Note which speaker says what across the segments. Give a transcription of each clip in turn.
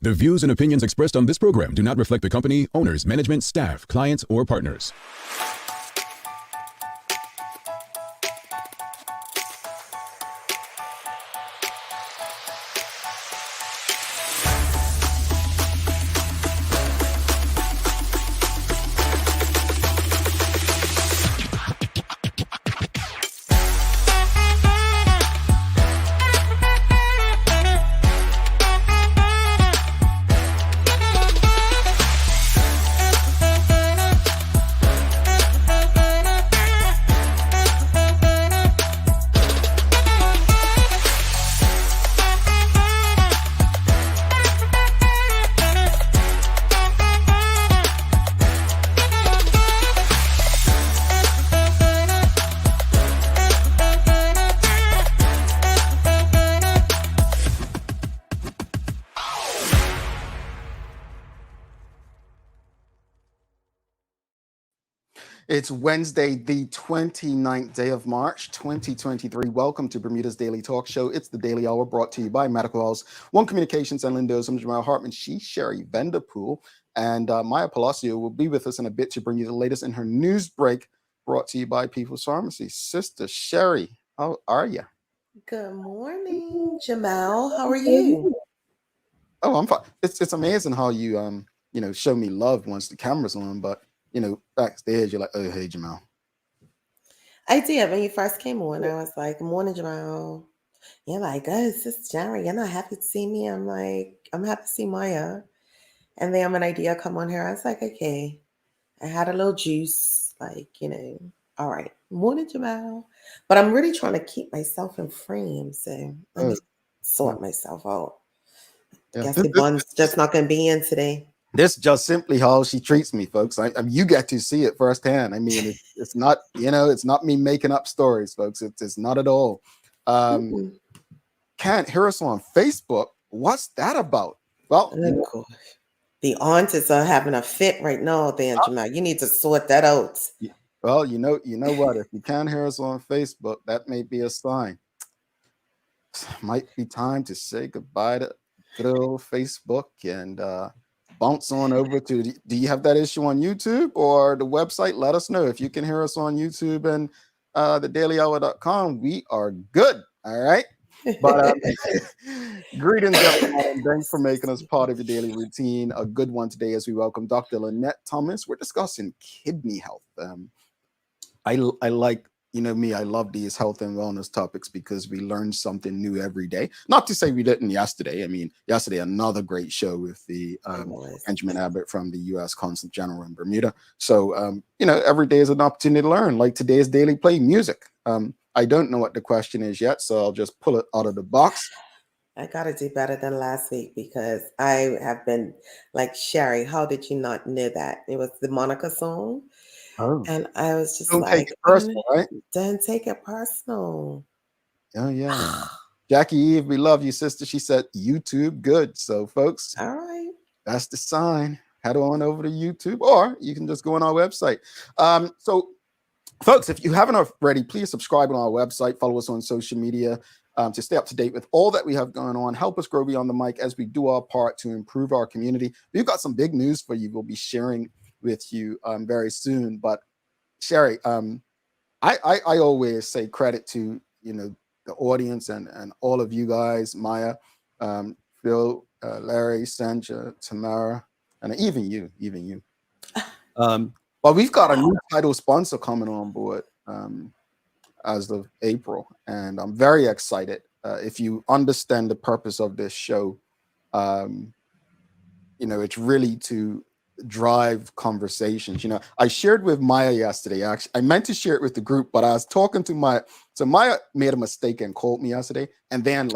Speaker 1: The views and opinions expressed on this program do not reflect the company, owners, management, staff, clients, or partners.
Speaker 2: It's Wednesday, the 29th day of March, 2023. Welcome to Bermuda's Daily Talk Show. It's the Daily Hour brought to you by Medical House, One Communications, and Lindos. I'm Jamal Hartman. She's Sherry Vanderpool. And Maya Palacio will be with us in a bit to bring you the latest in her news break brought to you by People's Pharmacy. Sister Sherry, how are you?
Speaker 3: Good morning, Jamal. How are you?
Speaker 2: Oh, I'm fine. It's amazing how you show me love once the camera's on, but backstage you're like, oh, hey, Jamal.
Speaker 3: I did. When you first came on, I was like, good morning, Jamal. You're like, oh, Sister Jerry, you're not happy to see me? I'm like, I'm happy to see Maya. And then an idea come on here. I was like, okay. I had a little juice, all right. Morning, Jamal. But I'm really trying to keep myself in frame. So let me sort myself out.
Speaker 2: Yeah.
Speaker 3: Guess the bun's just not going to be in today.
Speaker 2: This just simply how she treats me, folks. I mean, you get to see it firsthand. I mean, it's not, it's not me making up stories, folks. It's not at all. Can't hear us on Facebook. What's that about? Well,
Speaker 3: the aunts are having a fit right now, then, Jamal. You need to sort that out.
Speaker 2: Well, you know what? If you can't hear us on Facebook, that may be a sign. Might be time to say goodbye to good old Facebook and bounce on over to, do you have that issue on YouTube or the website? Let us know. If you can hear us on YouTube and thedailyhour.com, we are good. All right. But greetings, everyone. Thanks for making us part of your daily routine. A good one today as we welcome Dr. Lynette Thomas. We're discussing kidney health. I like, me, I love these health and wellness topics because we learn something new every day. Not to say we didn't yesterday. I mean, yesterday, another great show with the Benjamin Abbott from the U.S. Consul General in Bermuda. So, every day is an opportunity to learn, like today's daily play music. I don't know what the question is yet, so I'll just pull it out of the box.
Speaker 3: I got to do better than last week because I have been like, Sherry, how did you not know that? It was the Monica song.
Speaker 2: Oh.
Speaker 3: And I was just
Speaker 2: don't take it personal, right?
Speaker 3: Don't take it personal.
Speaker 2: Oh, yeah. Jackie Eve, we love you, sister. She said YouTube good. So, folks,
Speaker 3: all right,
Speaker 2: that's the sign. Head on over to YouTube, or you can just go on our website. So, folks, if you haven't already, please subscribe on our website. Follow us on social media to stay up to date with all that we have going on. Help us grow beyond the mic as we do our part to improve our community. We've got some big news for you. We'll be sharing with you very soon. But Sherry, I always say credit to the audience and all of you guys, Maya, Phil, Larry, Sandra, Tamara, and even you. But we've got a new title sponsor coming on board as of April, and I'm very excited. If you understand the purpose of this show, it's really to drive conversations. I shared with Maya yesterday. Actually, I meant to share it with the group, but I was talking to Maya. So Maya made a mistake and called me yesterday, and then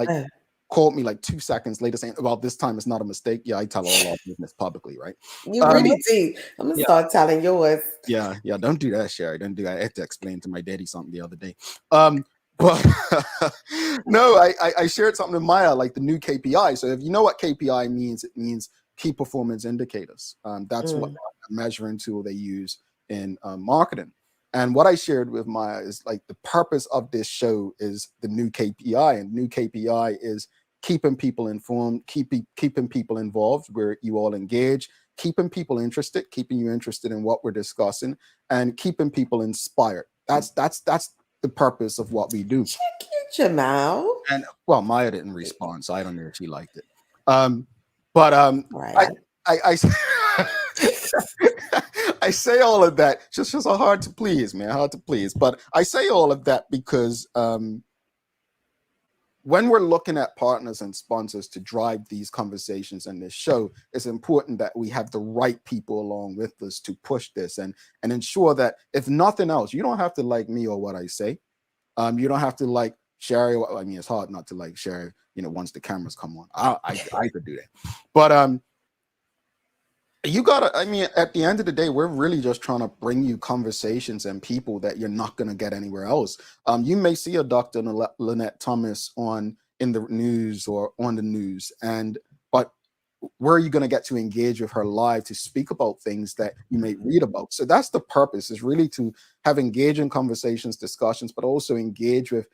Speaker 2: called me 2 seconds later saying, well, this time it's not a mistake. Yeah, I tell all our business publicly, right?
Speaker 3: You really do. I'm gonna start telling yours.
Speaker 2: Yeah, don't do that, Sherry. Don't do that. I had to explain to my daddy something the other day. But no, I shared something with Maya, like the new KPI. So if you know what KPI means, it means key performance indicators. That's what measuring tool they use in marketing. And what I shared with Maya is the purpose of this show is the new KPI, and new KPI is keeping people informed, keeping people involved, where you all engage, keeping people interested, keeping you interested in what we're discussing, and keeping people inspired. That's the purpose of what we do.
Speaker 3: Check it, Jamal.
Speaker 2: And well, Maya didn't respond, so I don't know if she liked it. But I I say all of that. Just hard to please, man, hard to please. But I say all of that because when we're looking at partners and sponsors to drive these conversations and this show, it's important that we have the right people along with us to push this and ensure that, if nothing else, you don't have to like me or what I say. You don't have to like Sherry. I mean, it's hard not to like Sherry, once the cameras come on. I could do that. But you gotta, I mean, at the end of the day, we're really just trying to bring you conversations and people that you're not going to get anywhere else. You may see a Dr. Lynette Thomas in the news or on the news, but where are you going to get to engage with her live to speak about things that you may read about? So that's the purpose, is really to have engaging conversations, discussions, but also engage with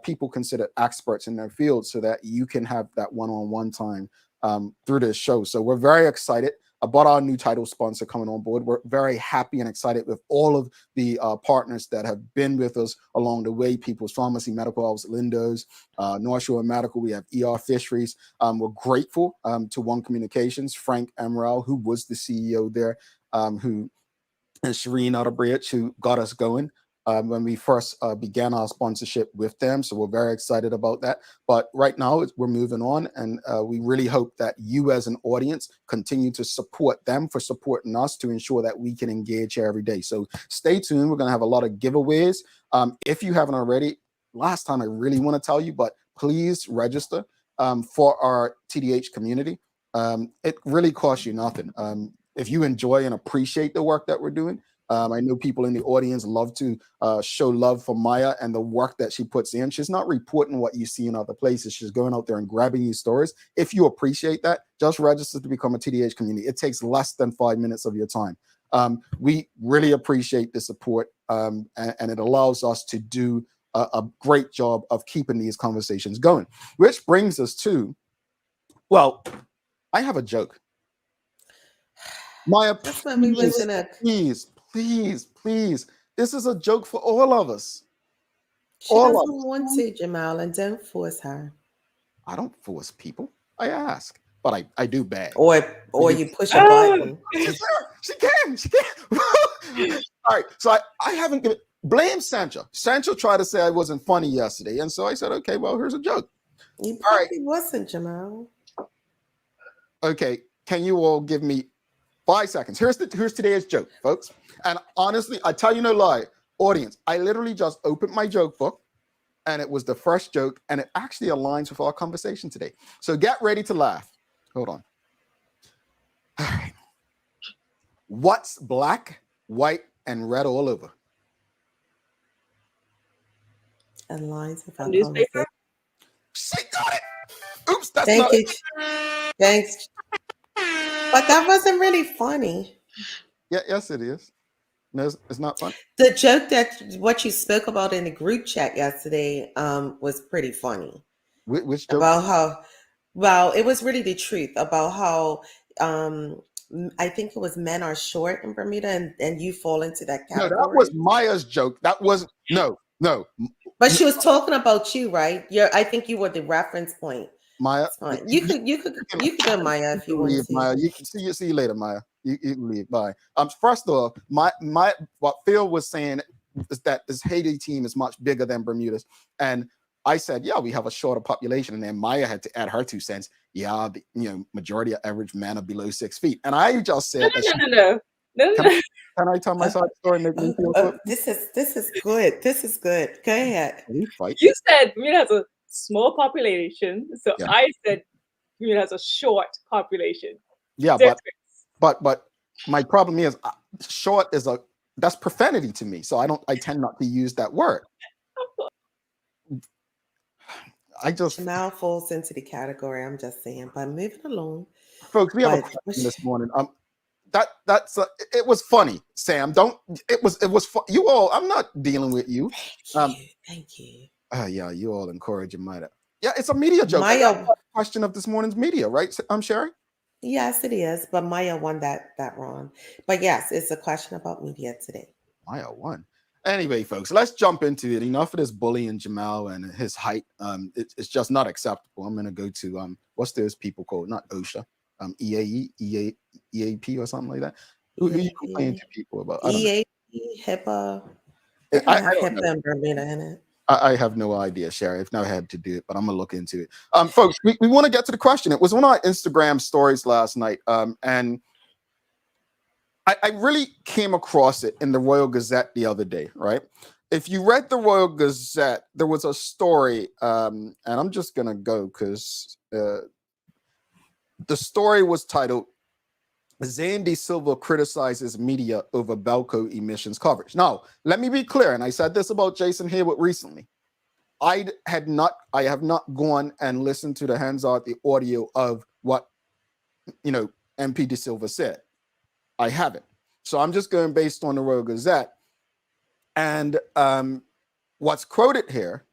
Speaker 2: people considered experts in their field, so that you can have that one-on-one time through this show. So we're very excited about our new title sponsor coming on board. We're very happy and excited with all of the partners that have been with us along the way. People's Pharmacy, Medical House, Lindo's, North Shore Medical. We have ER Fisheries. We're grateful to One Communications, Frank Emerald, who was the CEO there, and Shireen Utterbridge, who got us going when we first began our sponsorship with them. So we're very excited about that. But right now we're moving on, and we really hope that you as an audience continue to support them for supporting us to ensure that we can engage here every day. So stay tuned. We're going to have a lot of giveaways. If you haven't already, last time I really want to tell you, but please register for our TDH community. It really costs you nothing. If you enjoy and appreciate the work that we're doing, I know people in the audience love to show love for Maya and the work that she puts in. She's not reporting what you see in other places. She's going out there and grabbing you stories. If you appreciate that, just register to become a TDH community. It takes less than 5 minutes of your time. We really appreciate the support, and it allows us to do a great job of keeping these conversations going. Which brings us to, well, I have a joke. Maya,
Speaker 3: That's when we was in a.
Speaker 2: Please. This is a joke for all of us.
Speaker 3: She doesn't want to, Jamal, and don't force her.
Speaker 2: I don't force people. I ask, but I do beg.
Speaker 3: Or you push a button.
Speaker 2: She can. All right. So I haven't given. Blame Sancho. Sancho tried to say I wasn't funny yesterday, and so I said, okay, well, here's a joke.
Speaker 3: You probably wasn't, Jamal.
Speaker 2: Okay. Can you all give me 5 seconds? Here's today's joke, folks. And honestly, I tell you no lie, audience, I literally just opened my joke book, and it was the first joke, and it actually aligns with our conversation today. So get ready to laugh. Hold on. All right. What's black, white, and red all over?
Speaker 3: Aligns with our
Speaker 4: newspaper.
Speaker 2: She got it. Oops, that's
Speaker 3: Thank
Speaker 2: not
Speaker 3: you.
Speaker 2: it.
Speaker 3: Thanks. But that wasn't really funny.
Speaker 2: Yeah, yes, it is. No, it's not fun.
Speaker 3: The joke what you spoke about in the group chat yesterday was pretty funny.
Speaker 2: Which joke?
Speaker 3: About how, well, it was really the truth about how I think it was men are short in Bermuda, and you fall into that category.
Speaker 2: No, that was Maya's joke. That was no.
Speaker 3: But she was talking about you, right? I think you were the reference point.
Speaker 2: Maya,
Speaker 3: you could go, Maya, if you want to.
Speaker 2: Maya, you can see you later, Maya. You can leave. Bye. First off, my what Phil was saying is that this Haiti team is much bigger than Bermuda's, and I said, yeah, we have a shorter population, and then Maya had to add her 2 cents. Yeah, majority of average men are below 6 feet, and I just said,
Speaker 4: No.
Speaker 2: Can I tell my side story and make me feel good?
Speaker 3: This is good. This is good. Go ahead.
Speaker 4: You said Bermuda has a small population, so yeah. I said Bermuda has a short population.
Speaker 2: Yeah, but my problem is short is that's profanity to me, so I tend not to use that word.
Speaker 3: Jamal falls into the category. I'm just saying, but moving along,
Speaker 2: folks. We have a question this morning. It was funny, Sam. It was you all. I'm not dealing with you.
Speaker 3: Thank you.
Speaker 2: Yeah, you all encourage Maya. Yeah, it's a media joke. That's
Speaker 3: Maya,
Speaker 2: the question of this morning's media, right? I'm Sherry.
Speaker 3: yes, it is, but Maya won that wrong. But yes, it's a question about media today.
Speaker 2: Maya won. Anyway, folks, let's jump into it. Enough of this bullying Jamal and his height. It's just not acceptable. I'm gonna go to what's those people called? Not OSHA, EAP or something like that. Who you complaining to people about? I don't know.
Speaker 3: EAP, HIPAA. They're
Speaker 2: I
Speaker 3: gonna have
Speaker 2: don't know.
Speaker 3: HIPAA and Bermuda in it.
Speaker 2: I have no idea, Sherry. I've never had to do it, but I'm gonna look into it. Folks, we want to get to the question. It was on our Instagram stories last night, and I really came across it in the Royal Gazette the other day, right? If you read the Royal Gazette, there was a story, and I'm just gonna go because the story was titled "Zandy Silva criticizes media over Belco emissions coverage." Now, let me be clear, and I said this about Jason Hayward recently. I have not gone and listened to the Hansard the audio of what MP De Silva said. I haven't. So I'm just going based on the Royal Gazette. And what's quoted here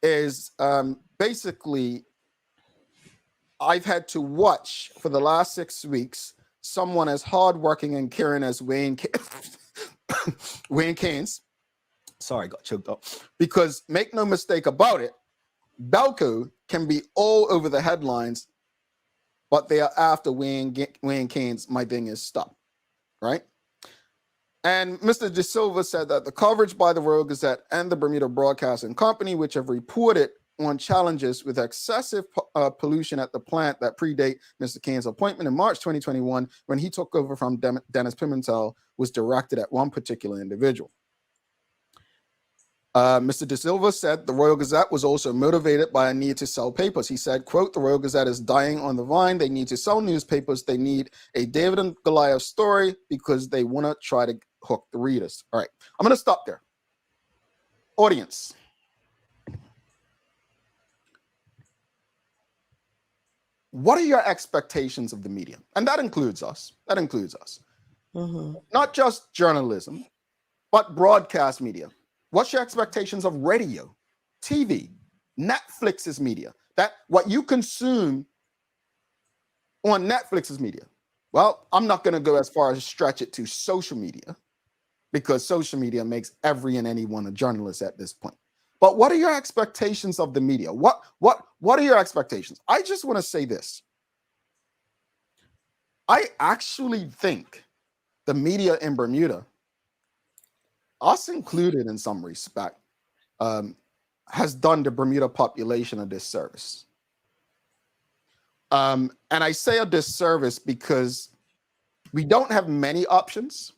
Speaker 2: is basically, I've had to watch for the last 6 weeks someone as hardworking and caring as Wayne Keynes. Sorry, I got choked up. Because make no mistake about it, Belco can be all over the headlines, but they are after Wayne Keynes. My thing is stop. Right? And Mr. De Silva said that the coverage by the Royal Gazette and the Bermuda Broadcasting Company, which have reported on challenges with excessive pollution at the plant that predate Mr. Keynes' appointment in March 2021, when he took over from Dennis Pimentel, was directed at one particular individual. Mr. De Silva said the Royal Gazette was also motivated by a need to sell papers. He said, quote, "The Royal Gazette is dying on the vine. They need to sell newspapers. They need a David and Goliath story because they want to try to hook the readers." All right, I'm going to stop there. Audience. What are your expectations of the media? And that includes us. That includes us. Mm-hmm. Not just journalism, but broadcast media. What's your expectations of radio, TV, Netflix's media? That what you consume on Netflix's media. Well, I'm not going to go as far as stretch it to social media, because social media makes every and anyone a journalist at this point. But what are your expectations of the media? What are your expectations? I just want to say this. I actually think the media in Bermuda, us included in some respect, has done the Bermuda population a disservice. And I say a disservice because we don't have many options.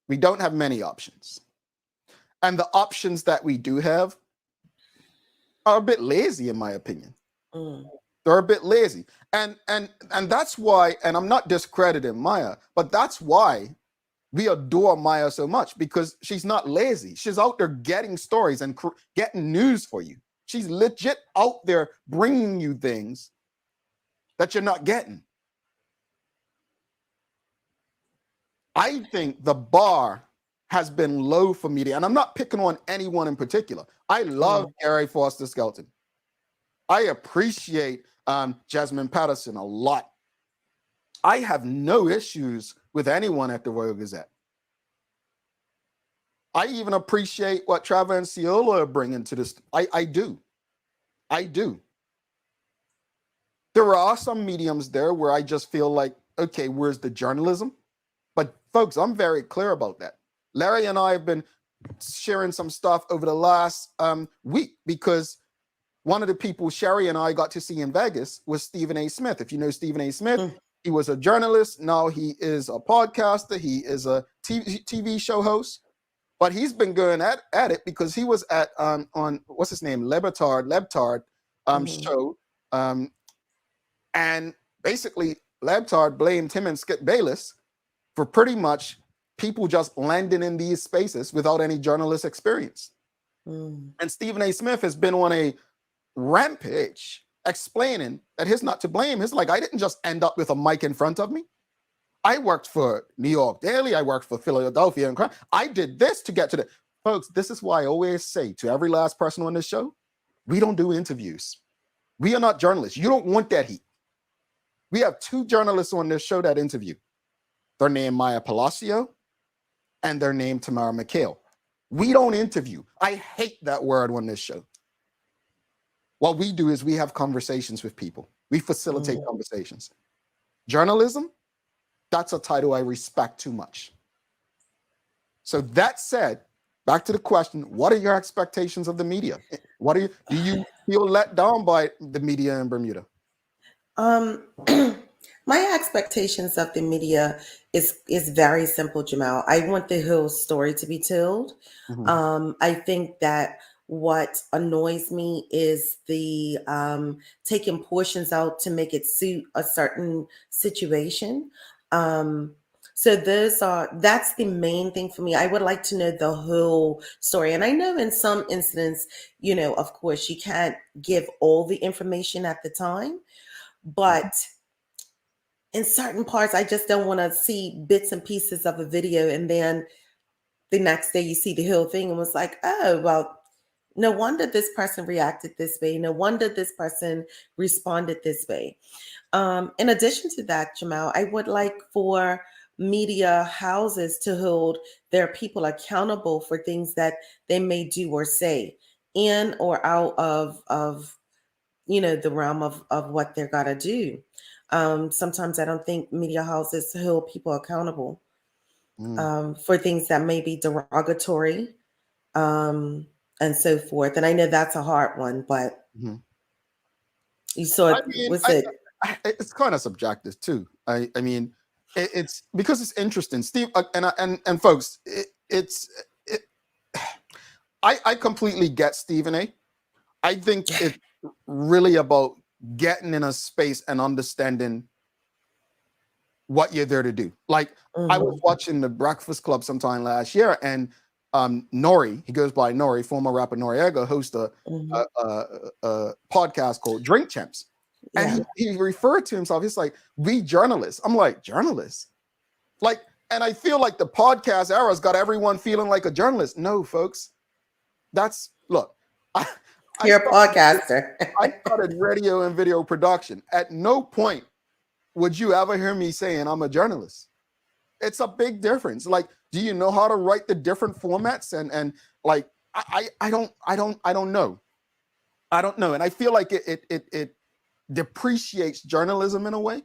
Speaker 2: We don't have many options. And the options that we do have are a bit lazy, in my opinion. They're a bit lazy. And that's why, and I'm not discrediting Maya, but that's why we adore Maya so much, because she's not lazy. She's out there getting stories and getting news for you. She's legit out there bringing you things that you're not getting. I think the bar has been low for media, and I'm not picking on anyone in particular. I love Gary Foster Skelton. I appreciate Jasmine Patterson a lot. I have no issues with anyone at the Royal Gazette. I even appreciate what Trevor and Ciola are bringing to this. I do. There are some mediums there where I just feel like, okay, where's the journalism? But folks, I'm very clear about that. Larry and I have been sharing some stuff over the last week, because one of the people Sherry and I got to see in Vegas was Stephen A. Smith. If you know Stephen A. Smith, he was a journalist. Now he is a podcaster. He is a TV show host. But he's been going at it because he was at on what's his name, Lebtard show, and basically Lebtard blamed him and Skip Bayless for pretty much people just landing in these spaces without any journalist experience. And Stephen A. Smith has been on a rampage explaining that he's not to blame. He's like, I didn't just end up with a mic in front of me. I worked for New York Daily. I worked for Philadelphia. And I did this to get to the folks. This is why I always say to every last person on this show, we don't do interviews. We are not journalists. You don't want that heat. We have 2 journalists on this show that interview. They're named Maya Palacio and they're named Tamara McHale. We don't interview. I hate that word on this show. What we do is we have conversations with people. We facilitate conversations. Journalism, that's a title I respect too much. So that said, back to the question, what are your expectations of the media? Do you feel let down by the media in Bermuda?
Speaker 3: My expectations of the media is very simple, Jamal. I want the whole story to be told. I think that what annoys me is the taking portions out to make it suit a certain situation. So that's the main thing for me. I would like to know the whole story. And I know in some incidents, of course, you can't give all the information at the time, but in certain parts, I just don't want to see bits and pieces of a video. And then the next day you see the whole thing and was like, oh, well, no wonder this person reacted this way. No wonder this person responded this way. In addition to that, Jamal, I would like for media houses to hold their people accountable for things that they may do or say in or out of the realm of what they're gotta do. Sometimes I don't think media houses hold people accountable for things that may be derogatory and so forth. And I know that's a hard one, but you saw it.
Speaker 2: It's kind of subjective too. I mean, it's because it's interesting, Steve, and folks. I completely get Stephen A. I think it's really about getting in a space and understanding what you're there to do. Like I was watching the Breakfast Club sometime last year, and Nori, he goes by Nori, former rapper Noriega, hosts a podcast called Drink Champs. And he referred to himself, he's like, we journalists. I'm like, journalists? Like, and I feel like the podcast era's got everyone feeling like a journalist. No, folks. Look,
Speaker 3: you're a podcaster.
Speaker 2: I started radio and video production. At no point would you ever hear me saying I'm a journalist. It's a big difference. Like, do you know how to write the different formats? And like, I don't know. I don't know. And I feel like it depreciates journalism in a way.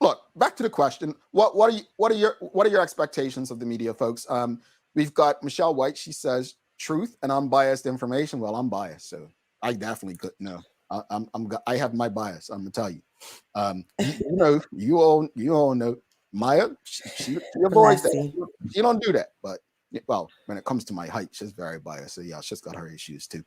Speaker 2: Look, back to the question. What are your expectations of the media, folks? We've got Michelle White. She says truth and unbiased information. Well, I'm biased, so I definitely couldn't know. I have my bias. I'm gonna tell you. You all know Maya. She avoids that. She don't do that. But well, when it comes to my height, she's very biased. So yeah, she's got her issues too.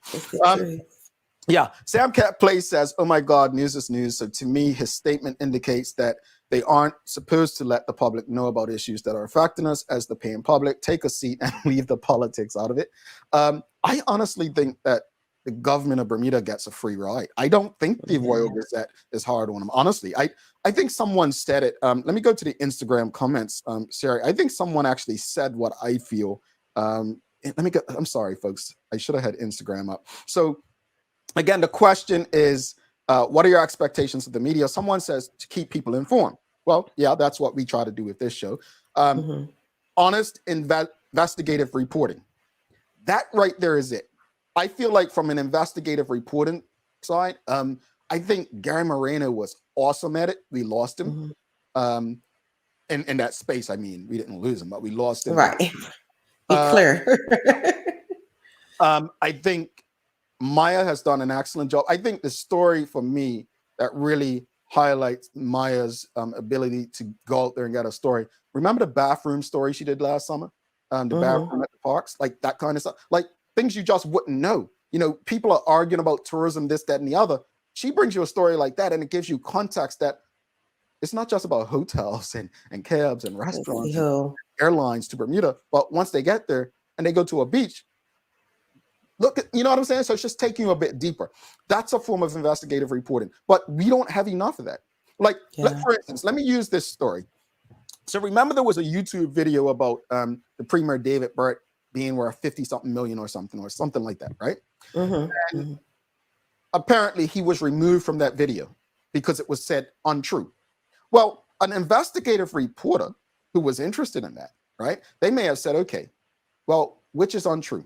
Speaker 2: Yeah, Sam Cat Place says, "Oh my God, news is news." So to me, his statement indicates that they aren't supposed to let the public know about issues that are affecting us as the paying public. Take a seat and leave the politics out of it. I honestly think that the government of Bermuda gets a free ride. I don't think the Royal Gazette is hard on them. Honestly, I think someone said it. Let me go to the Instagram comments, Sarah. I think someone actually said what I feel. I'm sorry, folks. I should have had Instagram up. So again, the question is, what are your expectations of the media? Someone says to keep people informed. Well, yeah, that's what we try to do with this show. Honest, investigative reporting. That right there is it. I feel like from an investigative reporting side, I think Gary Moreno was awesome at it. We lost him in that space. I mean, we didn't lose him, but we lost him.
Speaker 3: Right. Clear.
Speaker 2: I think Maya has done an excellent job. I think the story for me that really highlights Maya's ability to go out there and get a story. Remember the bathroom story she did last summer? The bathroom at the parks, like that kind of stuff. Like things you just wouldn't know. You know, people are arguing about tourism, this, that, and the other. She brings you a story like that, and it gives you context that it's not just about hotels and cabs and restaurants and airlines to Bermuda, but once they get there and they go to a beach, look at, you know what I'm saying? So it's just taking you a bit deeper. That's a form of investigative reporting, but we don't have enough of that. Like, for instance, let me use this story. So remember there was a YouTube video about the Premier David Burt being worth 50-something million or something like that, right? apparently he was removed from that video because it was said untrue. Well, an investigative reporter who was interested in that, right? They may have said, okay, well, which is untrue?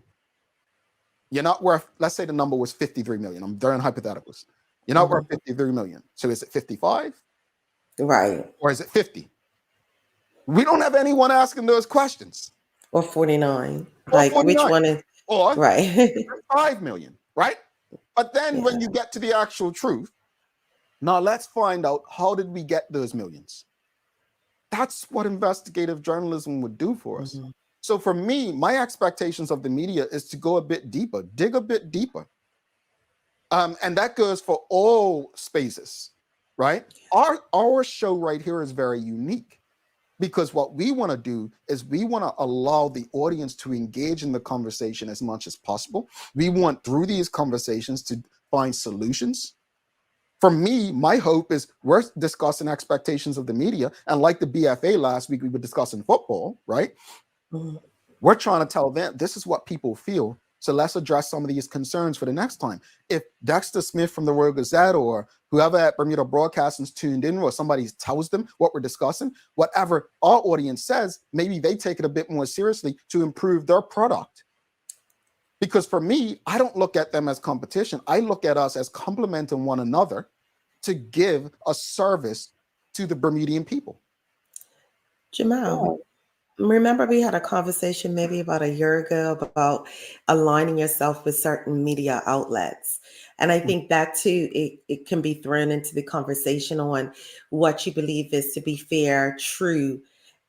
Speaker 2: You're not worth, let's say the number was 53 million. I'm doing hypotheticals. You're not worth 53 million. So is it 55?
Speaker 3: Right.
Speaker 2: Or is it 50? We don't have anyone asking those questions.
Speaker 3: Or 49.
Speaker 2: Or
Speaker 3: Like
Speaker 2: 49.
Speaker 3: which one is
Speaker 2: or
Speaker 3: right?
Speaker 2: 5 million, right? But then when you get to the actual truth, now let's find out, how did we get those millions? That's what investigative journalism would do for us. So for me, my expectations of the media is to go a bit deeper, dig a bit deeper. And that goes for all spaces, right? Our show right here is very unique, because what we want to do is we want to allow the audience to engage in the conversation as much as possible. We want, through these conversations, to find solutions. For me, my hope is we're discussing expectations of the media. And like the BFA last week, we were discussing football, right? We're trying to tell them this is what people feel. So let's address some of these concerns for the next time. If Dexter Smith from the Royal Gazette or whoever at Bermuda Broadcasting's tuned in, or somebody tells them what we're discussing, whatever our audience says, maybe they take it a bit more seriously to improve their product. Because for me, I don't look at them as competition. I look at us as complementing one another to give a service to the Bermudian people.
Speaker 3: Jamal, remember we had a conversation maybe about a year ago about aligning yourself with certain media outlets. And I think that too, it can be thrown into the conversation on what you believe is to be fair, true,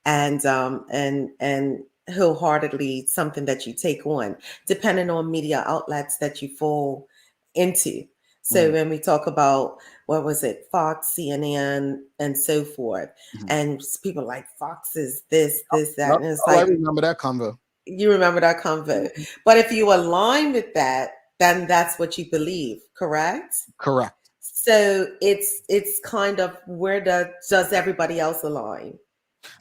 Speaker 3: and wholeheartedly something that you take on, depending on media outlets that you fall into. So when we talk about, what was it, Fox, CNN, and so forth, and people like Fox is this, that, and it's like,
Speaker 2: I remember that convo.
Speaker 3: You remember that convo. But if you align with that, then that's what you believe, correct?
Speaker 2: Correct.
Speaker 3: So it's kind of, where does everybody else align?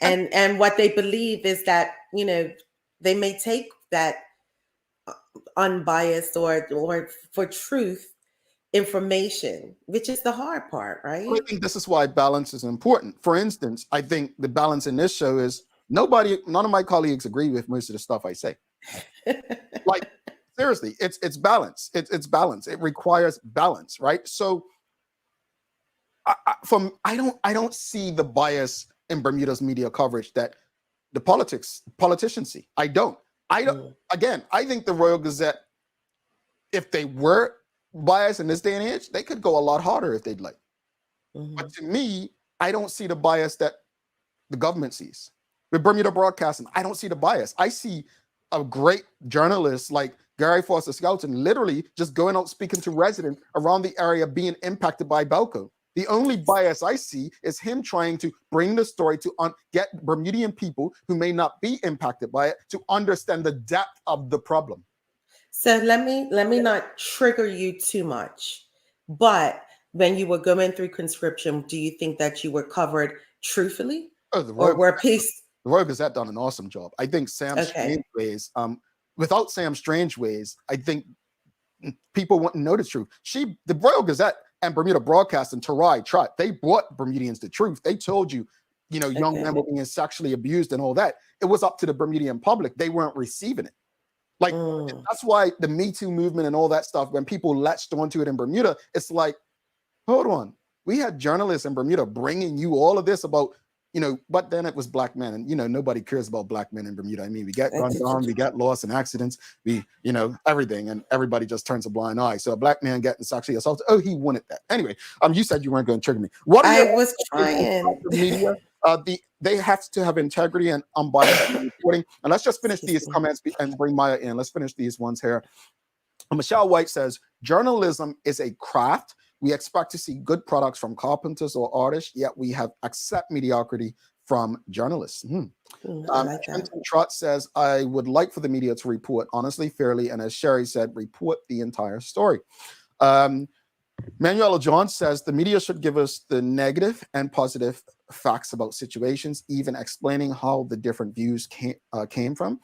Speaker 3: And what they believe is that, they may take that unbiased or for truth information, which is the hard part, right?
Speaker 2: I think this is why balance is important. For instance, I think the balance in this show is none of my colleagues agree with most of the stuff I say. Like, seriously, it's balance. It's balance. It requires balance, right? So I don't see the bias in Bermuda's media coverage that the politicians see. I don't. Again, I think the Royal Gazette, if they were biased in this day and age, they could go a lot harder if they'd like. But to me, I don't see the bias that the government sees. With Bermuda Broadcasting, I don't see the bias. I see a great journalist like Gary Foster Skelton literally just going out speaking to residents around the area being impacted by Belco. The only bias I see is him trying to bring the story to get Bermudian people who may not be impacted by it to understand the depth of the problem. So
Speaker 3: let me not trigger you too much, but when you were going through conscription, do you think that you were covered truthfully?
Speaker 2: The Royal Gazette done an awesome job. I think Sam Strangeways, without Sam Strangeways, I think people wouldn't know the truth. The Royal Gazette and Bermuda Broadcasting, Tarai, Trot, they brought Bermudians the truth. They told you, young men were being sexually abused and all that. It was up to the Bermudian public. They weren't receiving it. Like, that's why the Me Too movement and all that stuff, when people latched onto it in Bermuda, it's like, hold on. We had journalists in Bermuda bringing you all of this about, but then it was black men. And, nobody cares about black men in Bermuda. I mean, we get gunned down, we get lost in accidents, everything. And everybody just turns a blind eye. So a black man getting sexually assaulted, he wanted that. Anyway, you said you weren't going to trigger me.
Speaker 3: I was trying.
Speaker 2: Media? They have to have integrity and unbiased reporting. And let's just finish these comments and bring Maya in. Let's finish these ones here. Michelle White says, journalism is a craft. We expect to see good products from carpenters or artists, yet we have accept mediocrity from journalists. Trenton Trott says, I would like for the media to report honestly, fairly, and as Sherry said, report the entire story. Manuela John says, the media should give us the negative and positive facts about situations, even explaining how the different views came from.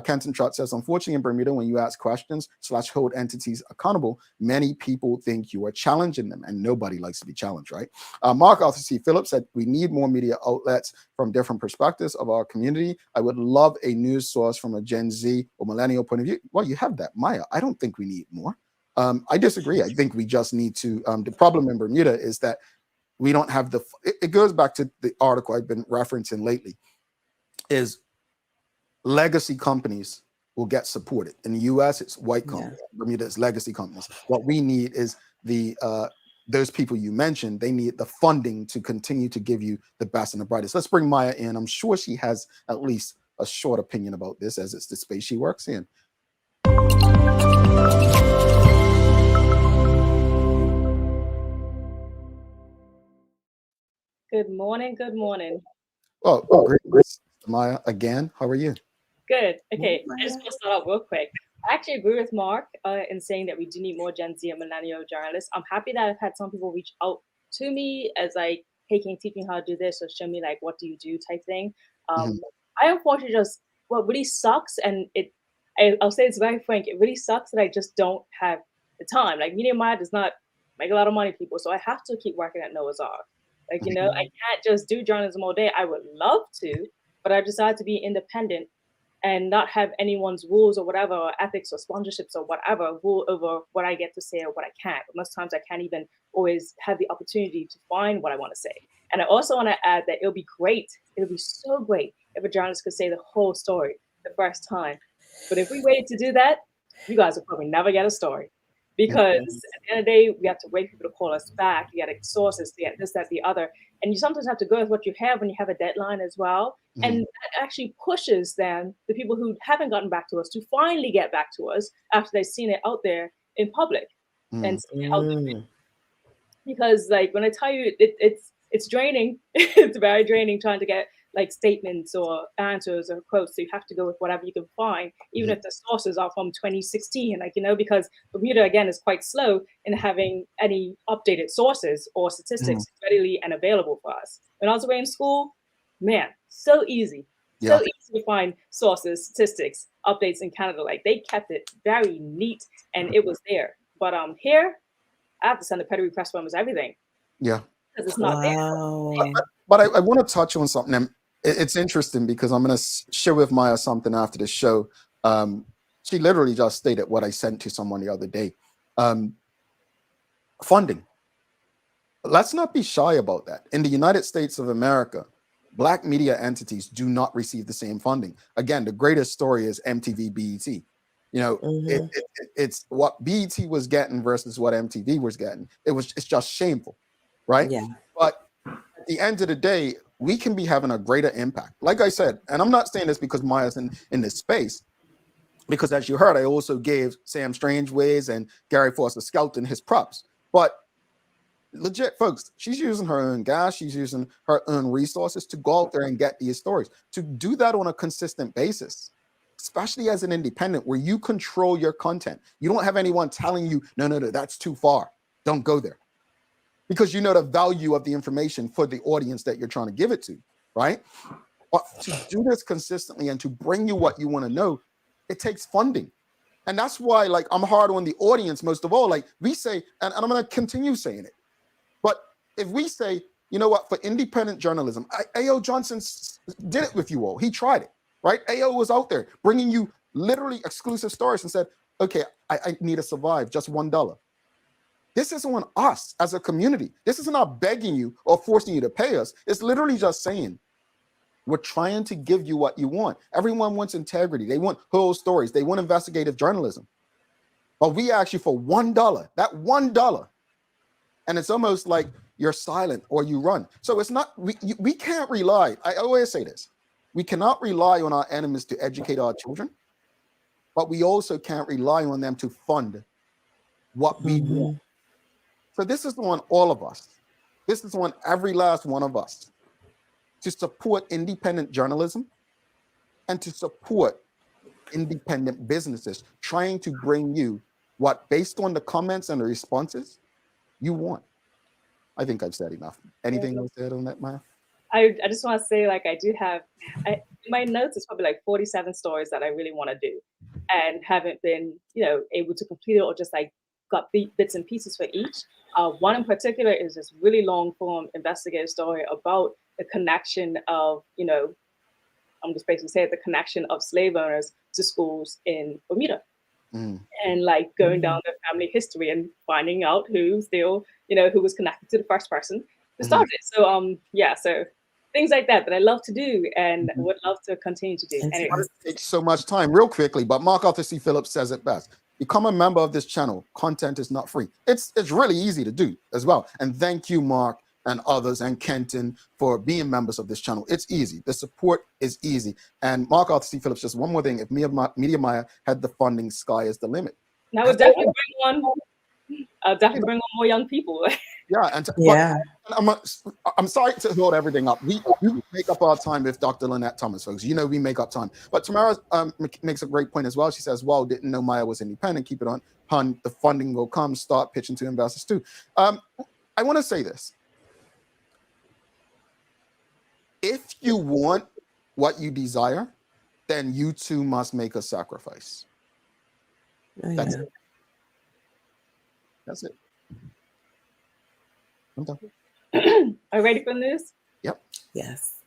Speaker 2: Kenton Trot says, unfortunately in Bermuda, when you ask questions / hold entities accountable, many people think you are challenging them, and nobody likes to be challenged, right? Mark Arthur C. Phillips said, we need more media outlets from different perspectives of our community. I would love a news source from a Gen Z or millennial point of view. Well, you have that, Maya. I don't think we need more. I disagree. I think we just need to, the problem in Bermuda is that we don't have it goes back to the article I've been referencing lately, is legacy companies will get supported. In the US, it's white companies. Bermuda is legacy companies. What we need is those people you mentioned, they need the funding to continue to give you the best and the brightest. Let's bring Maya in. I'm sure she has at least a short opinion about this, as it's the space she works in.
Speaker 4: Good morning. Good morning.
Speaker 2: Oh, great, Maya. Again, how are you?
Speaker 4: Good. Okay, I just want to start out real quick. I actually agree with Mark in saying that we do need more Gen Z and millennial journalists. I'm happy that I've had some people reach out to me as like, hey, can you teach me how to do this, or show me like what do you do type thing. I unfortunately just, what really sucks, and I'll say it's very frank, it really sucks that I just don't have the time. Like Media Maya does not make a lot of money, people, so I have to keep working at Noah's Ark. Like, you know, I can't just do journalism all day. I would love to, but I've decided to be independent and not have anyone's rules or whatever, or ethics or sponsorships or whatever, rule over what I get to say or what I can't. But most times I can't even always have the opportunity to find what I want to say. And I also want to add that it'll be great. It'll be so great if a journalist could say the whole story the first time. But if we waited to do that, you guys will probably never get a story. Because at the end of the day, we have to wait for people to call us back. You got sources, you got this, that, the other. And you sometimes have to go with what you have when you have a deadline as well. And that actually pushes then the people who haven't gotten back to us to finally get back to us after they've seen it out there in public. And seen it out there. Because like when I tell you it's draining, it's very draining trying to get like statements or answers or quotes. So you have to go with whatever you can find, even if the sources are from 2016, like, you know, because Bermuda again is quite slow in having any updated sources or statistics readily and available for us. When I was away in school, man, so easy. So easy to find sources, statistics, updates in Canada. Like they kept it very neat and it was there. But here, I have to send the pedigree press forms, everything.
Speaker 2: Yeah.
Speaker 4: Because it's not there.
Speaker 2: But I want to touch on something. And it's interesting because I'm going to share with Maya something after the show. She literally just stated what I sent to someone the other day. Funding. Let's not be shy about that. In the United States of America, Black media entities do not receive the same funding. Again, the greatest story is MTV BET. You know, it's what BET was getting versus what MTV was getting. It's just shameful, right? Yeah. But at the end of the day, we can be having a greater impact. Like I said, and I'm not saying this because Maya's in this space, because as you heard, I also gave Sam Strangeways and Gary Foster Skelton his props. But legit, folks, she's using her own gas, she's using her own resources to go out there and get these stories. To do that on a consistent basis, especially as an independent where you control your content. You don't have anyone telling you, no, that's too far. Don't go there. Because you know the value of the information for the audience that you're trying to give it to, right? But to do this consistently and to bring you what you want to know, it takes funding. And that's why, like, I'm hard on the audience most of all. Like we say, and I'm going to continue saying it, but if we say, you know what, for independent journalism, A.O. Johnson did it with you all. He tried it, right? A.O. was out there bringing you literally exclusive stories and said, okay, I need to survive, just $1. This isn't on us as a community. This isn't not begging you or forcing you to pay us. It's literally just saying, we're trying to give you what you want. Everyone wants integrity. They want whole stories. They want investigative journalism. But we ask you for $1, that $1. And it's almost like you're silent or you run. So it's not, we can't rely. I always say this. We cannot rely on our enemies to educate our children, but we also can't rely on them to fund what we want. So this is on all of us. This is on every last one of us to support independent journalism and to support independent businesses trying to bring you what, based on the comments and the responses, you want. I think I've said enough. Anything else to add on that, Maya?
Speaker 4: I just want to say, like, I do have, my notes is probably like 47 stories that I really want to do and haven't been, able to complete it, or just like got bits and pieces for each. One in particular is this really long form investigative story about the connection of, I'm just basically saying the connection of slave owners to schools in Bermuda. And like going down their family history and finding out who still, who was connected to the first person who started it. So so things like that I love to do and would love to continue to do. Anyway.
Speaker 2: It takes so much time. Real quickly, but Mark Arthur C. Phillips says it best. Become a member of this channel. Content is not free. It's really easy to do as well. And thank you, Mark and others and Kenton for being members of this channel. It's easy. The support is easy. And Mark Arthur C. Phillips, just one more thing. If Media Maya had the funding, sky is the limit.
Speaker 4: Now would definitely bring on more young people.
Speaker 2: I'm sorry to hold everything up. We make up our time with Dr. Lynette Thomas, folks. We make up time. But Tamara makes a great point as well. She says, well, didn't know Maya was independent. Keep it on. The funding will come. Start pitching to investors too. I want to say this. If you want what you desire, then you too must make a sacrifice. That's it. That's it. I'm done.
Speaker 4: Are you ready for the news?
Speaker 2: Yep.
Speaker 3: Yes.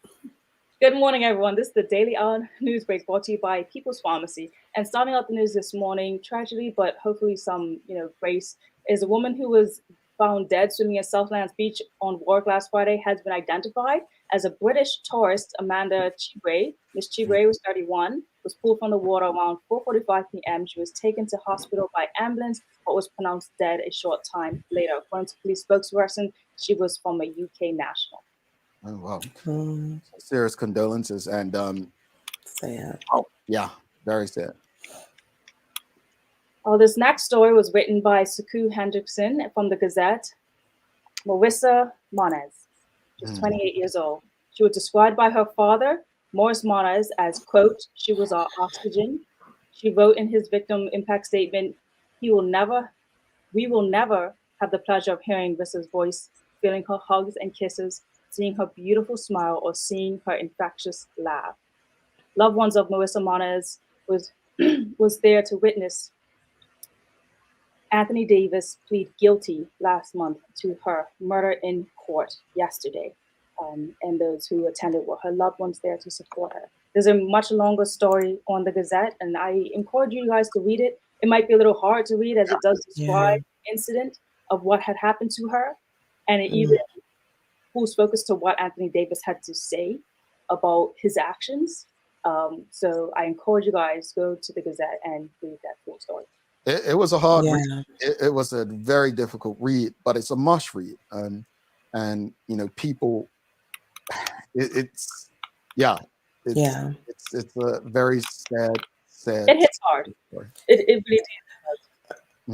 Speaker 4: Good morning, everyone. This is the Daily Hour News Break brought to you by People's Pharmacy. And starting out the news this morning, tragedy, but hopefully some, grace, is a woman who was found dead swimming at Southlands Beach on Wharf last Friday has been identified as a British tourist, Amanda Chibray. Miss Chibray was 31, was pulled from the water around 4:45 p.m. She was taken to hospital by ambulance, but was pronounced dead a short time later. According to police spokesperson, she was from a UK national.
Speaker 2: Oh, wow. Serious condolences. And
Speaker 3: sad.
Speaker 2: Oh, yeah, very sad.
Speaker 4: Oh, this next story was written by Suku Hendrickson from the Gazette. Marissa Monez, she's 28 years old. She was described by her father, Morris Monez, as, quote, she was our oxygen. She wrote in his victim impact statement, we will never have the pleasure of hearing Rissa's voice, feeling her hugs and kisses, seeing her beautiful smile, or seeing her infectious laugh. Loved ones of Marissa Monez was there to witness Anthony Davis plead guilty last month to her murder in court yesterday. And those who attended were her loved ones there to support her. There's a much longer story on the Gazette, and I encourage you guys to read it. It might be a little hard to read as it does describe the incident of what had happened to her, and it even who's focused to what Anthony Davis had to say about his actions. So I encourage you guys go to the Gazette and read that full story.
Speaker 2: It was a hard read. It was a very difficult read, but it's a must read. And people, it's a very sad.
Speaker 4: It hits hard. It really did.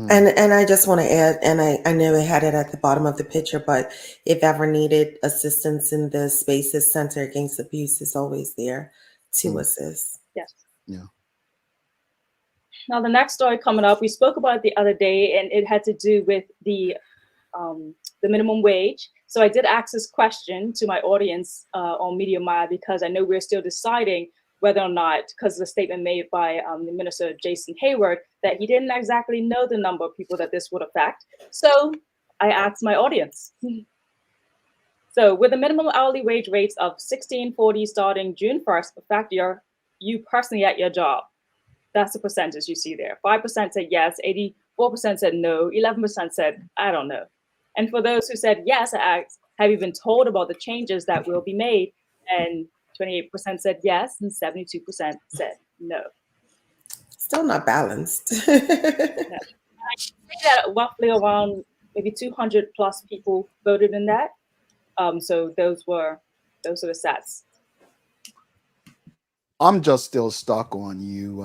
Speaker 3: And I just want to add, and I know it had it at the bottom of the picture, but if ever needed assistance in the Spaces Center Against Abuse is always there to assist.
Speaker 4: Yes.
Speaker 2: Yeah.
Speaker 4: Now, the next story coming up, we spoke about it the other day, and it had to do with the minimum wage. So I did ask this question to my audience on Media Maya, because I know we're still deciding whether or not, because of the statement made by the Minister Jason Hayward, that he didn't exactly know the number of people that this would affect. So I asked my audience. So with the minimum hourly wage rates of $16.40 starting June 1st, affect you personally at your job. That's the percentage you see there. 5% said yes, 84% said no, 11% said, I don't know. And for those who said yes, I asked, have you been told about the changes that will be made? And 28% said yes, and 72% said no.
Speaker 3: Still not balanced.
Speaker 4: I think that roughly around maybe 200 plus people voted in that. So those are the stats.
Speaker 2: I'm just still stuck on you.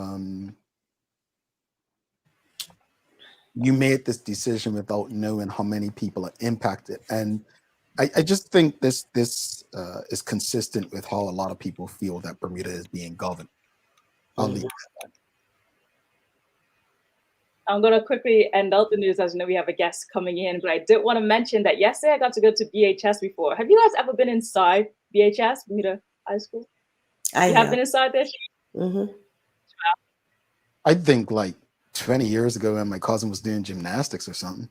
Speaker 2: You made this decision without knowing how many people are impacted, and I just think this is consistent with how a lot of people feel that Bermuda is being governed. I'll leave it at that.
Speaker 4: I'm going to quickly end out the news, as you know we have a guest coming in, but I did want to mention that yesterday I got to go to BHS before. Have you guys ever been inside BHS, Bermuda High School?
Speaker 3: I
Speaker 4: You have
Speaker 3: have.
Speaker 4: been inside there?
Speaker 3: Mm-hmm.
Speaker 2: I think like 20 years ago when my cousin was doing gymnastics or something.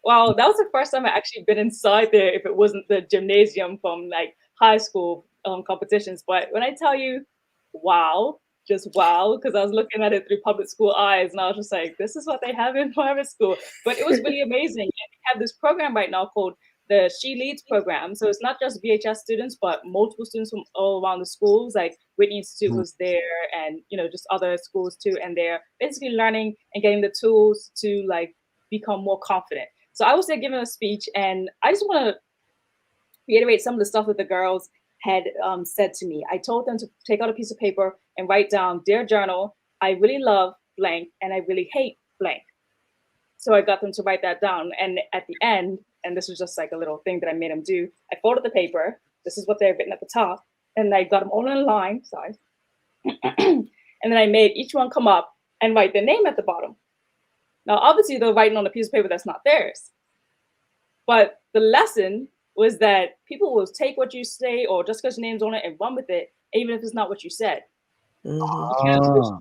Speaker 4: Wow, that was the first time I actually been inside there if it wasn't the gymnasium from like high school competitions. But when I tell you, wow, just wow, because I was looking at it through public school eyes and I was just like, this is what they have in private school. But it was really amazing. And we have this program right now called the She Leads program. So it's not just VHS students, but multiple students from all around the schools. Like Whitney Institute was there and, you know, just other schools too. And they're basically learning and getting the tools to like become more confident. So I was there giving a speech, and I just want to reiterate some of the stuff that the girls had said to me. I told them to take out a piece of paper and write down, "Dear journal, I really love blank and I really hate blank." So I got them to write that down. And at the end, and this was just like a little thing that I made them do, I folded the paper. This is what they've written at the top. And I got them all in a line, sorry. And then I made each one come up and write their name at the bottom. Now, obviously, they're writing on a piece of paper that's not theirs. But the lesson was that people will take what you say or just because your name's on it and run with it, even if it's not what you said.
Speaker 3: Mm-hmm.
Speaker 4: You can't trust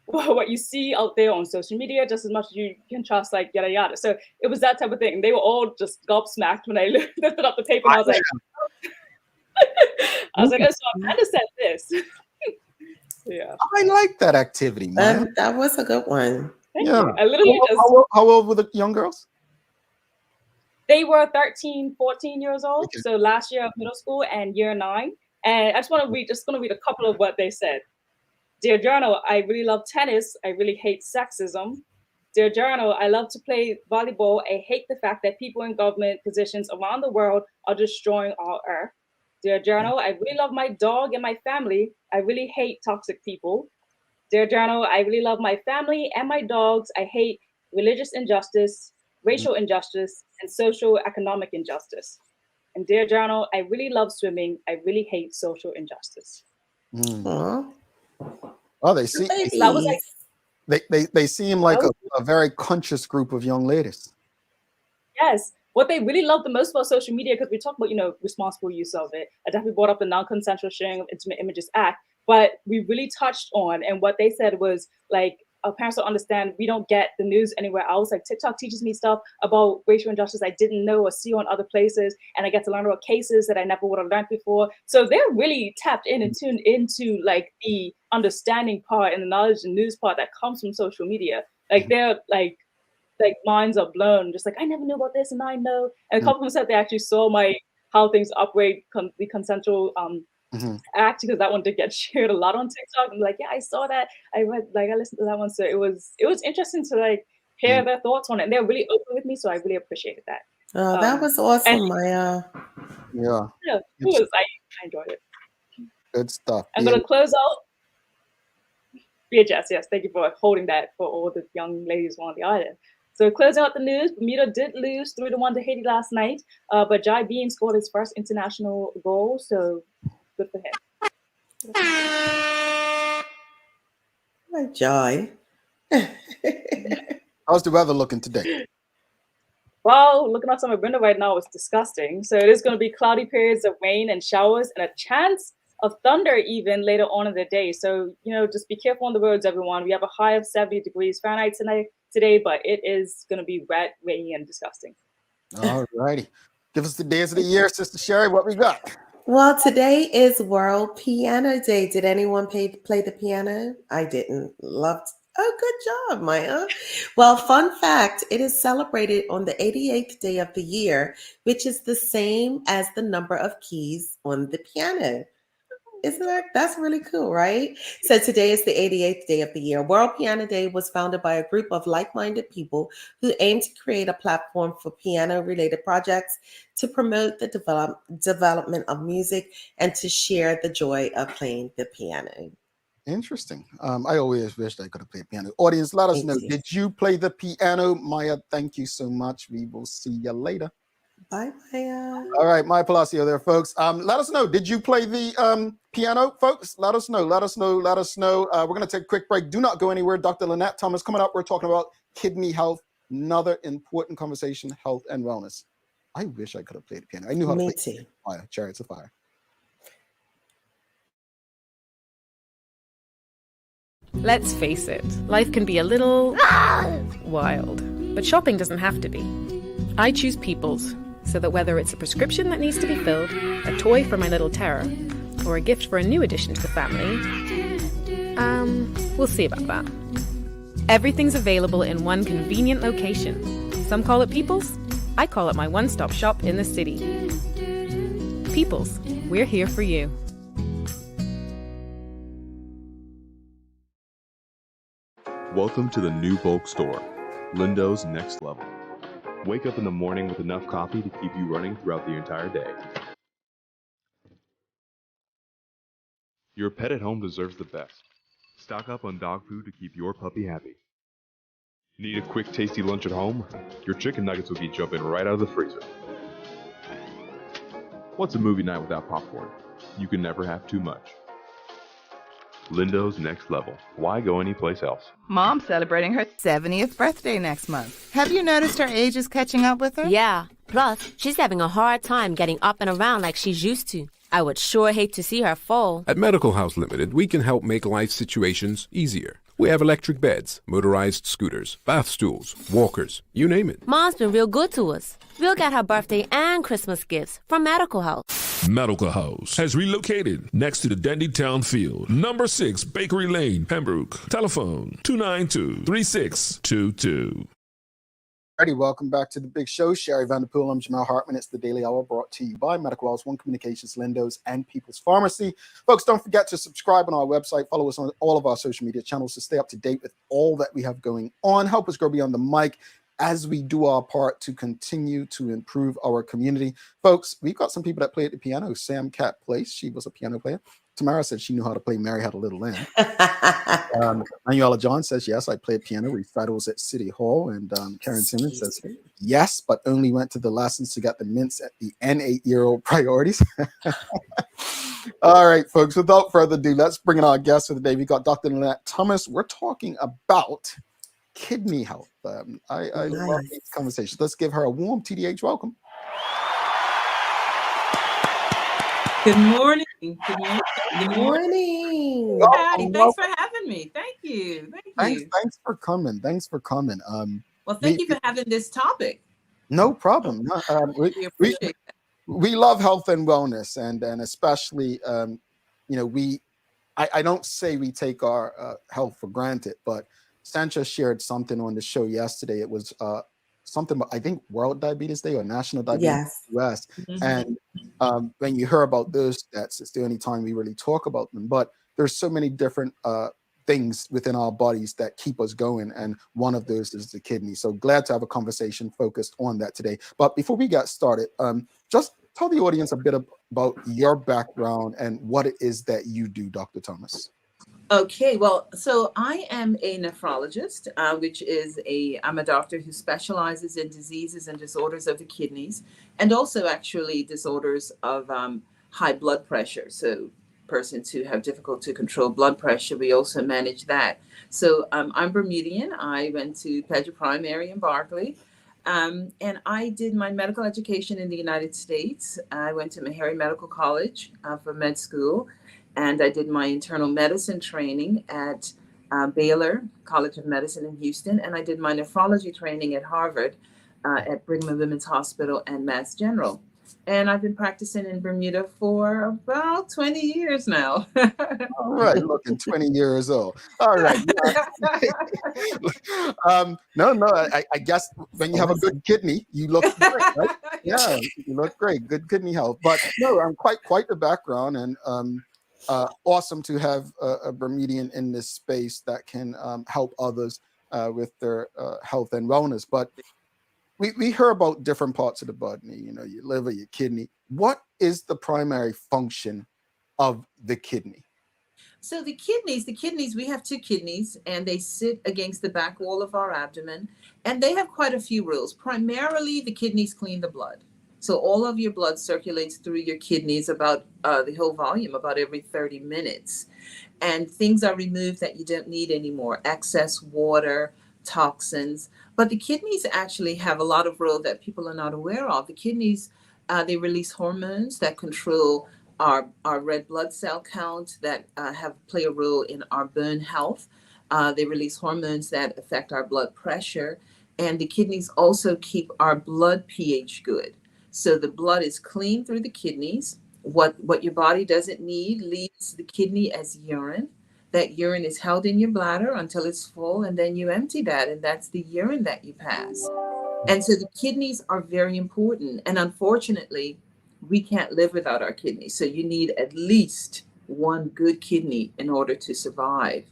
Speaker 4: what you see out there on social media just as much as you can trust, like, yada, yada. So it was that type of thing. They were all just gobsmacked when I lifted up the paper and I was like, oh, so I kind of said this. Yeah.
Speaker 2: I like that activity, man.
Speaker 3: That was a good one.
Speaker 4: Thank you. I literally
Speaker 2: How old were the young girls?
Speaker 4: They were 13, 14 years old.
Speaker 2: Okay.
Speaker 4: So last year of middle school and year 9. And I just want to read a couple of what they said. "Dear journal, I really love tennis. I really hate sexism. Dear journal, I love to play volleyball. I hate the fact that people in government positions around the world are destroying our earth. Dear journal, I really love my dog and my family. I really hate toxic people. Dear journal, I really love my family and my dogs. I hate religious injustice, racial injustice, and social economic injustice. And dear journal, I really love swimming. I really hate social injustice."
Speaker 3: Aw.
Speaker 2: Oh, they see.
Speaker 3: Babies.
Speaker 4: So that was like,
Speaker 2: They seem like a very conscious group of young ladies.
Speaker 4: yes. What they really love the most about social media, because we talk about, you know, responsible use of it. I definitely brought up the Non-Consensual Sharing of Intimate Images Act, but we really touched on, and what they said was like, our parents don't understand, we don't get the news anywhere else. Like TikTok teaches me stuff about racial injustice I didn't know or see on other places, and I get to learn about cases that I never would have learned before. So they're really tapped in and tuned into like the understanding part and the knowledge and news part that comes from social media. Like they're like minds are blown, just like, I never knew about this and I know. And a couple of them said they actually saw my how things operate, the consensual act, because that one did get shared a lot on TikTok. I'm like, yeah, I saw that. I listened to that one. So it was interesting to like hear their thoughts on it. And they're really open with me, so I really appreciated that.
Speaker 3: Oh, that was awesome, Maya.
Speaker 2: Yeah.
Speaker 4: Yeah, it was. I enjoyed it.
Speaker 2: Good stuff.
Speaker 4: I'm gonna close out. BHS, yes, thank you for holding that for all the young ladies on the island. So closing out the news, Bermuda did lose 3-1 to Haiti last night, but Jai Bean scored his first international goal, so good for him.
Speaker 3: Hi, Jai.
Speaker 2: How's the weather looking today?
Speaker 4: Well, looking outside my window right now is disgusting. So it is going to be cloudy periods of rain and showers and a chance of thunder even later on in the day. So, you know, just be careful on the roads, everyone. We have a high of 70 degrees Fahrenheit today, but it is going to be wet, rainy, and disgusting.
Speaker 2: All righty. Give us the days of the year, Sister Sherry. What we got?
Speaker 3: Well, today is World Piano Day. Did anyone play the piano? I didn't. Loved. Oh, good job, Maya. Well, fun fact, it is celebrated on the 88th day of the year, which is the same as the number of keys on the piano. Isn't that's really cool, right? So today is the 88th day of the year. World Piano Day was founded by a group of like-minded people who aim to create a platform for piano-related projects to promote the development of music and to share the joy of playing the piano.
Speaker 2: Interesting. I always wished I could have played piano. Audience, let us know. Did you play the piano? Maya, thank you so much. We will see you later.
Speaker 3: Bye, Maya.
Speaker 2: All right, Maya Palacio there, folks. Let us know. Did you play the piano, folks? Let us know. Let us know. Let us know. We're going to take a quick break. Do not go anywhere. Dr. Lynette Thomas coming up. We're talking about kidney health, another important conversation, health and wellness. I wish I could have played the piano. I knew how to
Speaker 3: Me
Speaker 2: play
Speaker 3: too.
Speaker 2: fire, Chariots of Fire.
Speaker 5: Let's face it, life can be a little wild, but shopping doesn't have to be. I choose People's, so that whether it's a prescription that needs to be filled, a toy for my little terror, or a gift for a new addition to the family, we'll see about that. Everything's available in one convenient location. Some call it People's, I call it my one-stop shop in the city. People's, we're here for you.
Speaker 6: Welcome to the new bulk store, Lindo's Next Level. Wake up in the morning with enough coffee to keep you running throughout the entire day. Your pet at home deserves the best. Stock up on dog food to keep your puppy happy. Need a quick, tasty lunch at home? Your chicken nuggets will be jumping right out of the freezer. What's a movie night without popcorn? You can never have too much. Lindo's Next Level. Why go anyplace else?
Speaker 7: Mom's celebrating her 70th birthday next month. Have you noticed her age is catching up with her?
Speaker 8: Yeah. Plus, she's having a hard time getting up and around like she's used to. I would sure hate to see her fall.
Speaker 9: At Medical House Limited, we can help make life situations easier. We have electric beds, motorized scooters, bath stools, walkers, you name it.
Speaker 8: Mom's been real good to us. We'll get her birthday and Christmas gifts from Medical House.
Speaker 10: Medical House has relocated next to the Dendy Town Field. Number 6 Bakery Lane, Pembroke. Telephone 292-3622.
Speaker 2: Alrighty, welcome back to the big show. Sherry Vanderpool, I'm Jamal Hartman. It's the Daily Hour brought to you by Medical House, One Communications, Lindo's, and People's Pharmacy. Folks, don't forget to subscribe on our website. Follow us on all of our social media channels to stay up to date with all that we have going on. Help us grow beyond the mic as we do our part to continue to improve our community. Folks, we've got some people that play at the piano. Sam Cat plays. She was a piano player. Tamara said she knew how to play Mary Had a Little Lamb. Manuela John says, yes, I played piano recitals at City Hall. And Karen Simmons says, yes, but only went to the lessons to get the mints at the end 8-year-old priorities. All right, folks, without further ado, let's bring in our guest for the day. We got Dr. Lynette Thomas. We're talking about kidney health. I love these conversations. Let's give her a warm TDH welcome.
Speaker 11: Good morning. Good
Speaker 3: morning.
Speaker 11: Patty, thanks for having me. Thank you.
Speaker 2: Thanks for coming.
Speaker 11: Well, thank you for having this topic.
Speaker 2: No problem.
Speaker 11: We appreciate that.
Speaker 2: We love health and wellness, and especially, I don't say we take our health for granted, but Sancha shared something on the show yesterday. It was something about, I think, World Diabetes Day or National Diabetes Day in the US. Mm-hmm. And when you hear about those stats, it's the only time we really talk about them. But there's so many different things within our bodies that keep us going. And one of those is the kidney. So glad to have a conversation focused on that today. But before we get started, just tell the audience a bit about your background and what it is that you do, Dr. Thomas.
Speaker 11: Okay, well, so I am a nephrologist, which is I'm a doctor who specializes in diseases and disorders of the kidneys, and also actually disorders of high blood pressure. So persons who have difficult to control blood pressure, we also manage that. So I'm Bermudian. I went to Pedro Primary in Berkeley, and I did my medical education in the United States. I went to Meharry Medical College for med school. And I did my internal medicine training at Baylor College of Medicine in Houston. And I did my nephrology training at Harvard, at Brigham and Women's Hospital and Mass General. And I've been practicing in Bermuda for about 20 years now.
Speaker 2: All right, looking 20 years old. All right. I guess when you have a good kidney, you look great, right? Yeah, you look great. Good kidney health. But no, I'm quite the background, and awesome to have a Bermudian in this space that can help others with their health and wellness. But we hear about different parts of the body, your liver, your kidney. What is the primary function of the kidney?
Speaker 11: So the kidneys, we have two kidneys, and they sit against the back wall of our abdomen, and they have quite a few rules. Primarily, the kidneys clean the blood. So all of your blood circulates through your kidneys about the whole volume about every 30 minutes. And things are removed that you don't need anymore. Excess water, toxins. But the kidneys actually have a lot of role that people are not aware of. The kidneys, they release hormones that control our red blood cell count, that play a role in our bone health. They release hormones that affect our blood pressure. And the kidneys also keep our blood pH good. So the blood is clean through the kidneys. What your body doesn't need leaves the kidney as urine. That urine is held in your bladder until it's full, and then you empty that, and that's the urine that you pass. And so the kidneys are very important. And unfortunately, we can't live without our kidneys. So you need at least one good kidney in order to survive.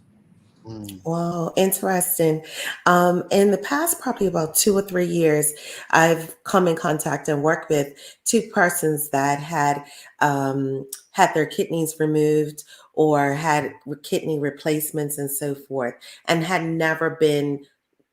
Speaker 3: Wow, interesting. In the past, probably about 2 or 3 years, I've come in contact and worked with two persons that had their kidneys removed or had kidney replacements and so forth, and had never been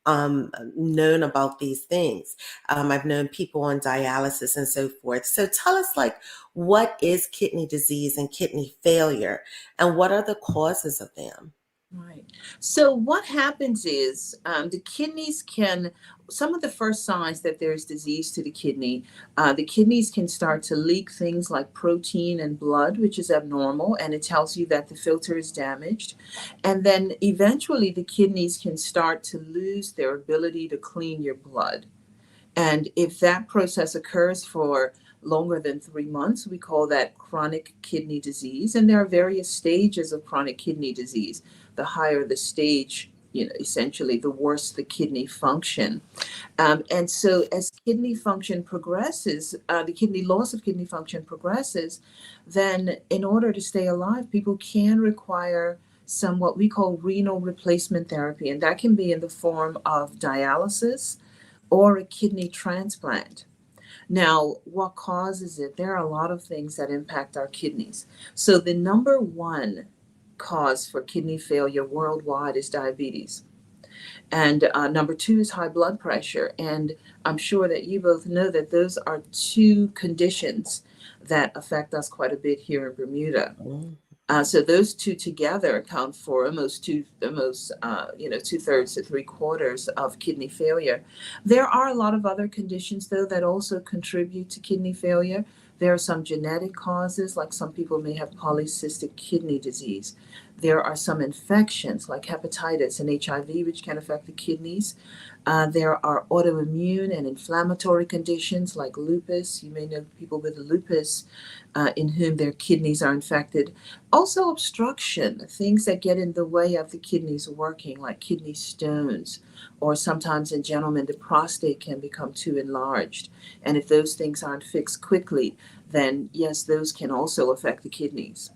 Speaker 3: known about these things. I've known people on dialysis and so forth. So tell us, like, what is kidney disease and kidney failure, and what are the causes of them?
Speaker 11: Right. So what happens is the kidneys can, some of the first signs that there's disease to the kidneys can start to leak things like protein and blood, which is abnormal, and it tells you that the filter is damaged. And then eventually the kidneys can start to lose their ability to clean your blood. And if that process occurs for longer than 3 months, we call that chronic kidney disease. And there are various stages of chronic kidney disease. The higher the stage, essentially, the worse the kidney function. And so as kidney function progresses, the kidney loss of kidney function progresses, then in order to stay alive, people can require some what we call renal replacement therapy. And that can be in the form of dialysis or a kidney transplant. Now, what causes it? There are a lot of things that impact our kidneys. So the number one cause for kidney failure worldwide is diabetes. And number two is high blood pressure. And I'm sure that you both know that those are two conditions that affect us quite a bit here in Bermuda. So those two together account for almost 2/3 to 3/4 of kidney failure. There are a lot of other conditions, though, that also contribute to kidney failure. There are some genetic causes, like some people may have polycystic kidney disease. There are some infections like hepatitis and HIV, which can affect the kidneys. There are autoimmune and inflammatory conditions like lupus. You may know people with lupus in whom their kidneys are infected. Also obstruction, things that get in the way of the kidneys working, like kidney stones, or sometimes in gentlemen, the prostate can become too enlarged. And if those things aren't fixed quickly, then yes, those can also affect the kidneys.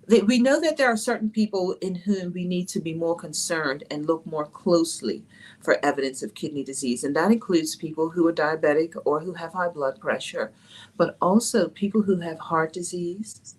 Speaker 11: We know that there are certain people in whom we need to be more concerned and look more closely for evidence of kidney disease. And that includes people who are diabetic or who have high blood pressure, but also people who have heart disease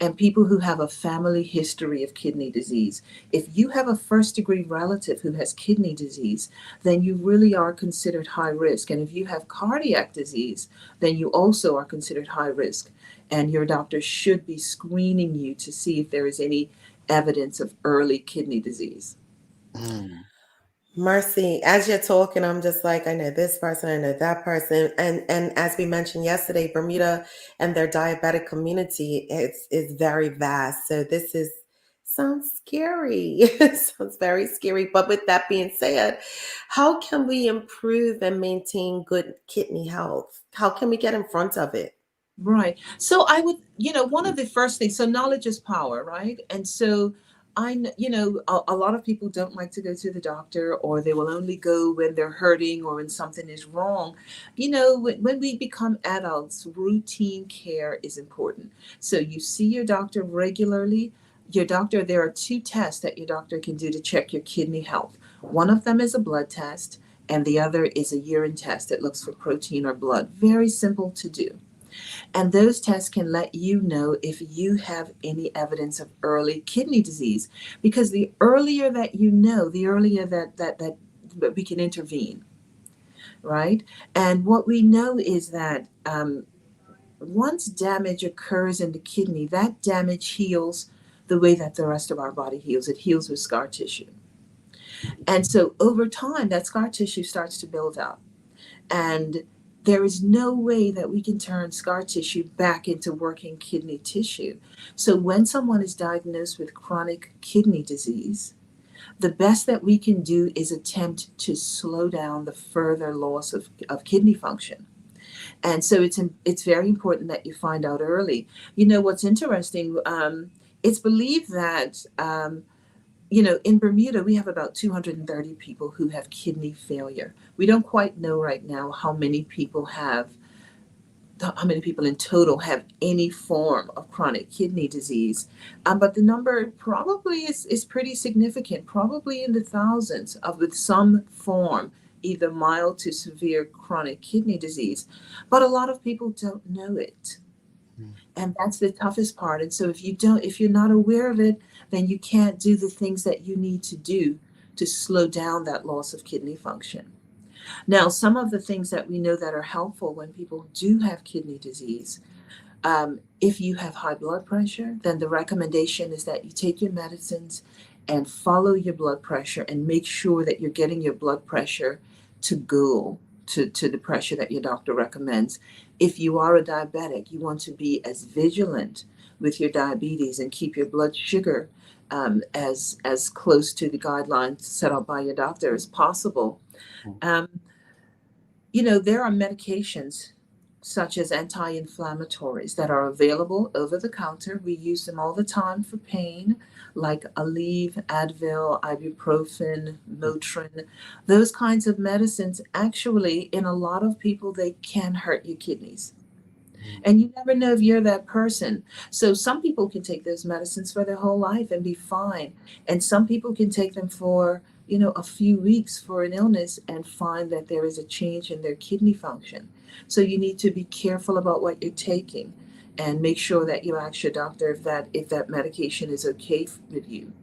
Speaker 11: and people who have a family history of kidney disease. If you have a first-degree relative who has kidney disease, then you really are considered high risk. And if you have cardiac disease, then you also are considered high risk. And your doctor should be screening you to see if there is any evidence of early kidney disease.
Speaker 3: Mercy, as you're talking, I'm just like, I know this person, I know that person. And as we mentioned yesterday, Bermuda and their diabetic community is very vast. So sounds scary. It sounds very scary. But with that being said, how can we improve and maintain good kidney health? How can we get in front of it?
Speaker 11: Right. So I would, one of the first things, so knowledge is power, right? And so a lot of people don't like to go to the doctor, or they will only go when they're hurting or when something is wrong. When we become adults, routine care is important. So you see your doctor regularly. There are two tests that your doctor can do to check your kidney health. One of them is a blood test, and the other is a urine test that looks for protein or blood. Very simple to do. And those tests can let you know if you have any evidence of early kidney disease, because the earlier that you know, the earlier that we can intervene, right? And what we know is that once damage occurs in the kidney, that damage heals the way that the rest of our body heals. It heals with scar tissue. And so over time, that scar tissue starts to build up. And there is no way that we can turn scar tissue back into working kidney tissue. So when someone is diagnosed with chronic kidney disease, the best that we can do is attempt to slow down the further loss of kidney function. And so it's very important that you find out early. You know, what's interesting, it's believed that, in Bermuda, we have about 230 people who have kidney failure. We don't quite know right now how many people in total have any form of chronic kidney disease. But the number probably is pretty significant, probably in the thousands with some form, either mild to severe chronic kidney disease. But a lot of people don't know it. And that's the toughest part. And so if you're not aware of it, then you can't do the things that you need to do to slow down that loss of kidney function. Now, some of the things that we know that are helpful when people do have kidney disease, if you have high blood pressure, then the recommendation is that you take your medicines and follow your blood pressure and make sure that you're getting your blood pressure to go to the pressure that your doctor recommends. If you are a diabetic, you want to be as vigilant with your diabetes and keep your blood sugar as close to the guidelines set out by your doctor as possible. There are medications such as anti-inflammatories that are available over the counter. We use them all the time for pain, like Aleve, Advil, ibuprofen, Motrin. Those kinds of medicines, actually, in a lot of people, they can hurt your kidneys. And you never know if you're that person. So some people can take those medicines for their whole life and be fine. And some people can take them for, a few weeks for an illness and find that there is a change in their kidney function. So you need to be careful about what you're taking and make sure that you ask your doctor if that medication is okay with you.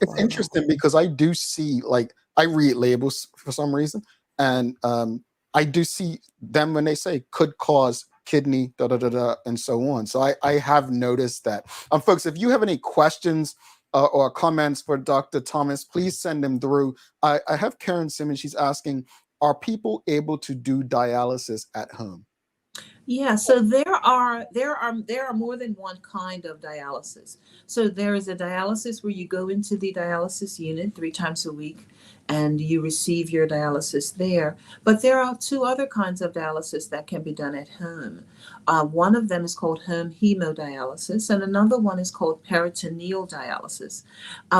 Speaker 2: It's interesting because I do see, like, I read labels for some reason, and I do see them when they say could cause kidney and so on. So I have noticed that. Folks, if you have any questions or comments for Dr. Thomas, please send them through. I have Karen Simmons. She's asking, are people able to do dialysis at home?
Speaker 11: Yeah, so there are more than one kind of dialysis. So there is a dialysis where you go into the dialysis unit 3 times a week and you receive your dialysis there. But there are 2 other kinds of dialysis that can be done at home. One of them is called home hemodialysis, and another one is called peritoneal dialysis.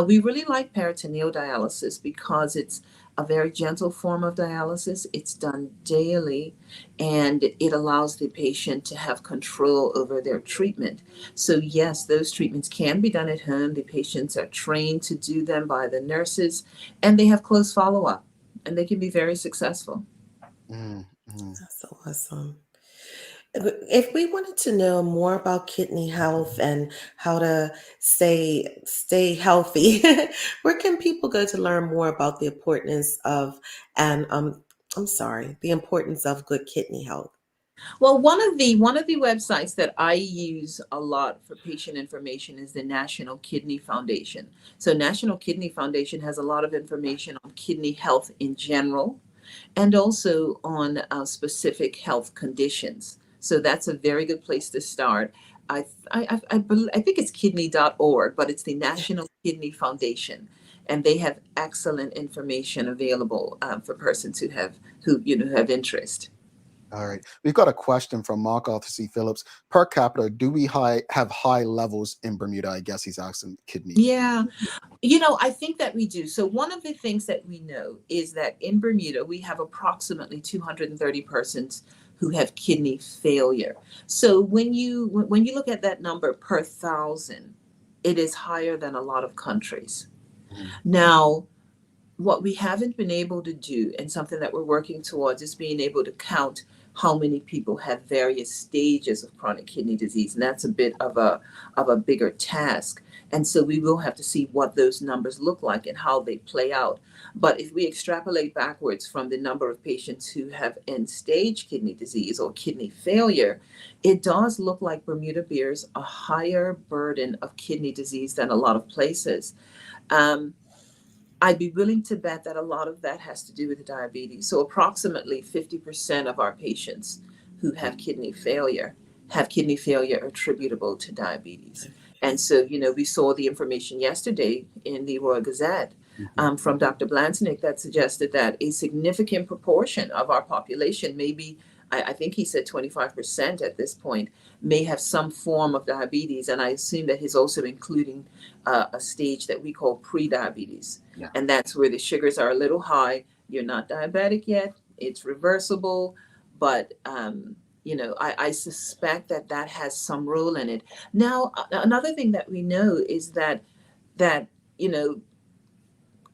Speaker 11: We really like peritoneal dialysis because it's a very gentle form of dialysis. It's done daily, and it allows the patient to have control over their treatment. So yes, those treatments can be done at home. The patients are trained to do them by the nurses, and they have close follow-up, and they can be very successful.
Speaker 3: That's awesome. If we wanted to know more about kidney health and how to stay healthy, where can people go to learn more about the importance of the importance of good kidney health?
Speaker 11: Well, one of the websites that I use a lot for patient information is the National Kidney Foundation. So National Kidney Foundation has a lot of information on kidney health in general, and also on specific health conditions. So that's a very good place to start. I think it's kidney.org, but it's the National Kidney Foundation, and they have excellent information available for persons who have interest.
Speaker 2: All right. We've got a question from Mark Arthur C. Phillips. Per capita, do we have high levels in Bermuda? I guess he's asking kidney.
Speaker 11: Yeah. I think that we do. So one of the things that we know is that in Bermuda, we have approximately 230 persons who have kidney failure. So when you look at that number per 1,000, it is higher than a lot of countries. Now, what we haven't been able to do, and something that we're working towards, is being able to count how many people have various stages of chronic kidney disease. And that's a bit of a bigger task. And so we will have to see what those numbers look like and how they play out. But if we extrapolate backwards from the number of patients who have end-stage kidney disease or kidney failure, it does look like Bermuda bears a higher burden of kidney disease than a lot of places. I'd be willing to bet that a lot of that has to do with the diabetes. So approximately 50% of our patients who have kidney failure attributable to diabetes. And so, we saw the information yesterday in the Royal Gazette from Dr. Blansnick that suggested that a significant proportion of our population, maybe, I think he said 25% at this point, may have some form of diabetes. And I assume that he's also including a stage that we call pre-diabetes.
Speaker 2: Yeah.
Speaker 11: And that's where the sugars are a little high. You're not diabetic yet. It's reversible. But, I suspect that has some role in it. Now, another thing that we know is that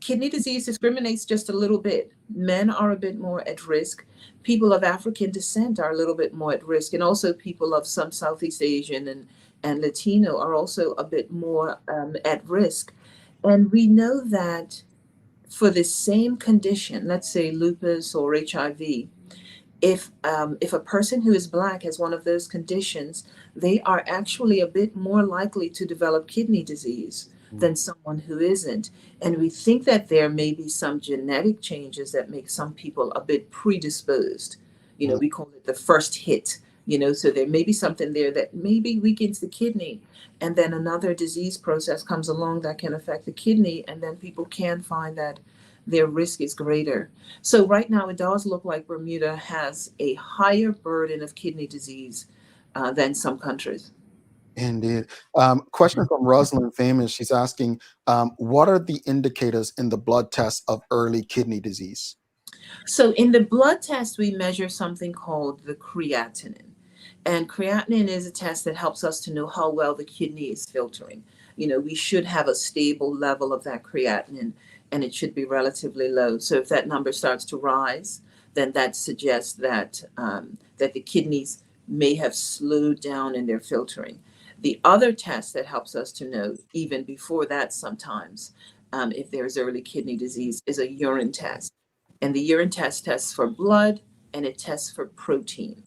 Speaker 11: kidney disease discriminates just a little bit. Men are a bit more at risk. People of African descent are a little bit more at risk. And also people of some Southeast Asian and Latino are also a bit more at risk. And we know that for the same condition, let's say lupus or HIV, if a person who is Black has one of those conditions, they are actually a bit more likely to develop kidney disease than someone who isn't. And we think that there may be some genetic changes that make some people a bit predisposed. We call it the first hit, so there may be something there that maybe weakens the kidney. And then another disease process comes along that can affect the kidney. And then people can find that their risk is greater. So right now it does look like Bermuda has a higher burden of kidney disease than some countries.
Speaker 2: Indeed. Question from Rosalind Famous. She's asking, what are the indicators in the blood test of early kidney disease?
Speaker 11: So in the blood test, we measure something called the creatinine. And creatinine is a test that helps us to know how well the kidney is filtering. We should have a stable level of that creatinine, and it should be relatively low. So if that number starts to rise, then that suggests that the kidneys may have slowed down in their filtering. The other test that helps us to know, even before that sometimes, if there's early kidney disease, is a urine test. And the urine test tests for blood and it tests for protein.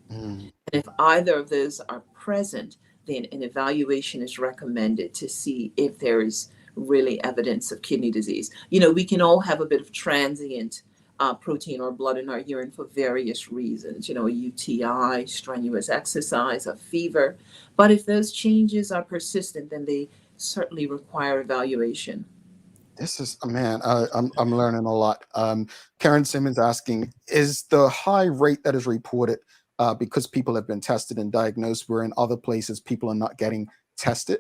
Speaker 11: And if either of those are present, then an evaluation is recommended to see if there is really evidence of kidney disease. We can all have a bit of transient protein or blood in our urine for various reasons, a UTI, strenuous exercise, a fever. But if those changes are persistent, then they certainly require evaluation.
Speaker 2: This is, man, I'm learning a lot. Karen Simmons asking, is the high rate that is reported because people have been tested and diagnosed, where in other places people are not getting tested?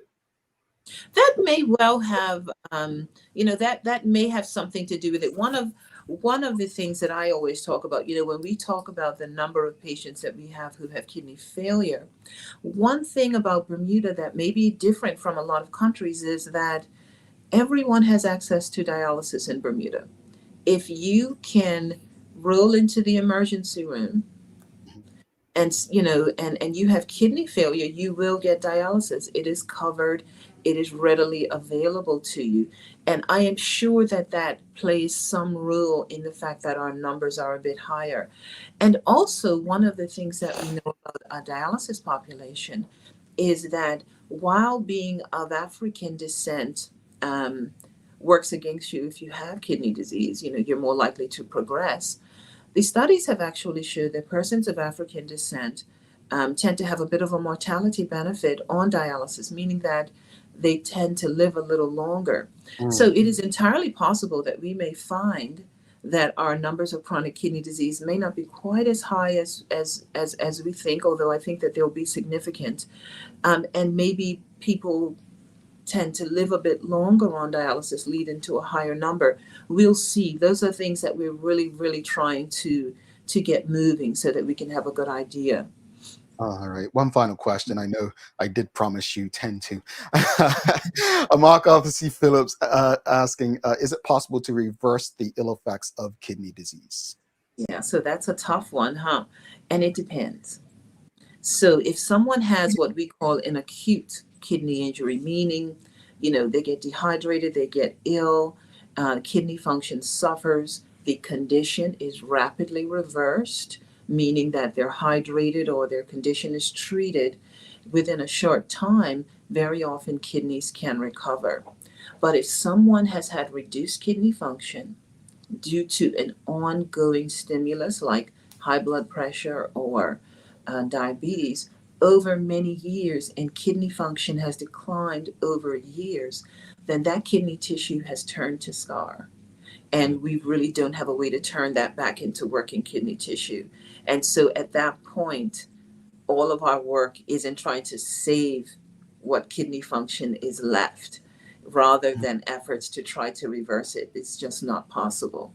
Speaker 11: That may well have, that may have something to do with it. One of the things that I always talk about, when we talk about the number of patients that we have who have kidney failure, one thing about Bermuda that may be different from a lot of countries is that everyone has access to dialysis in Bermuda. If you can roll into the emergency room and you have kidney failure, you will get dialysis. It is covered. It is readily available to you. And I am sure that plays some role in the fact that our numbers are a bit higher. And also, one of the things that we know about our dialysis population is that while being of African descent works against you if you have kidney disease, you're more likely to progress. The studies have actually showed that persons of African descent tend to have a bit of a mortality benefit on dialysis, meaning that they tend to live a little longer. So it is entirely possible that we may find that our numbers of chronic kidney disease may not be quite as high as we think, although I think that they'll be significant. And maybe people tend to live a bit longer on dialysis, leading to a higher number. We'll see. Those are things that we're really, really trying to get moving so that we can have a good idea.
Speaker 2: All right. One final question. I know I did promise you 10 to. Mark Arthur C. Phillips asking, is it possible to reverse the ill effects of kidney disease?
Speaker 11: Yeah, so that's a tough one, huh? And it depends. So if someone has what we call an acute kidney injury, meaning, they get dehydrated, they get ill, kidney function suffers, the condition is rapidly reversed, meaning that they're hydrated or their condition is treated within a short time, very often kidneys can recover. But if someone has had reduced kidney function due to an ongoing stimulus like high blood pressure or diabetes over many years, and kidney function has declined over years, then that kidney tissue has turned to scar. And we really don't have a way to turn that back into working kidney tissue. And so at that point, all of our work is in trying to save what kidney function is left rather than efforts to try to reverse it. It's just not possible.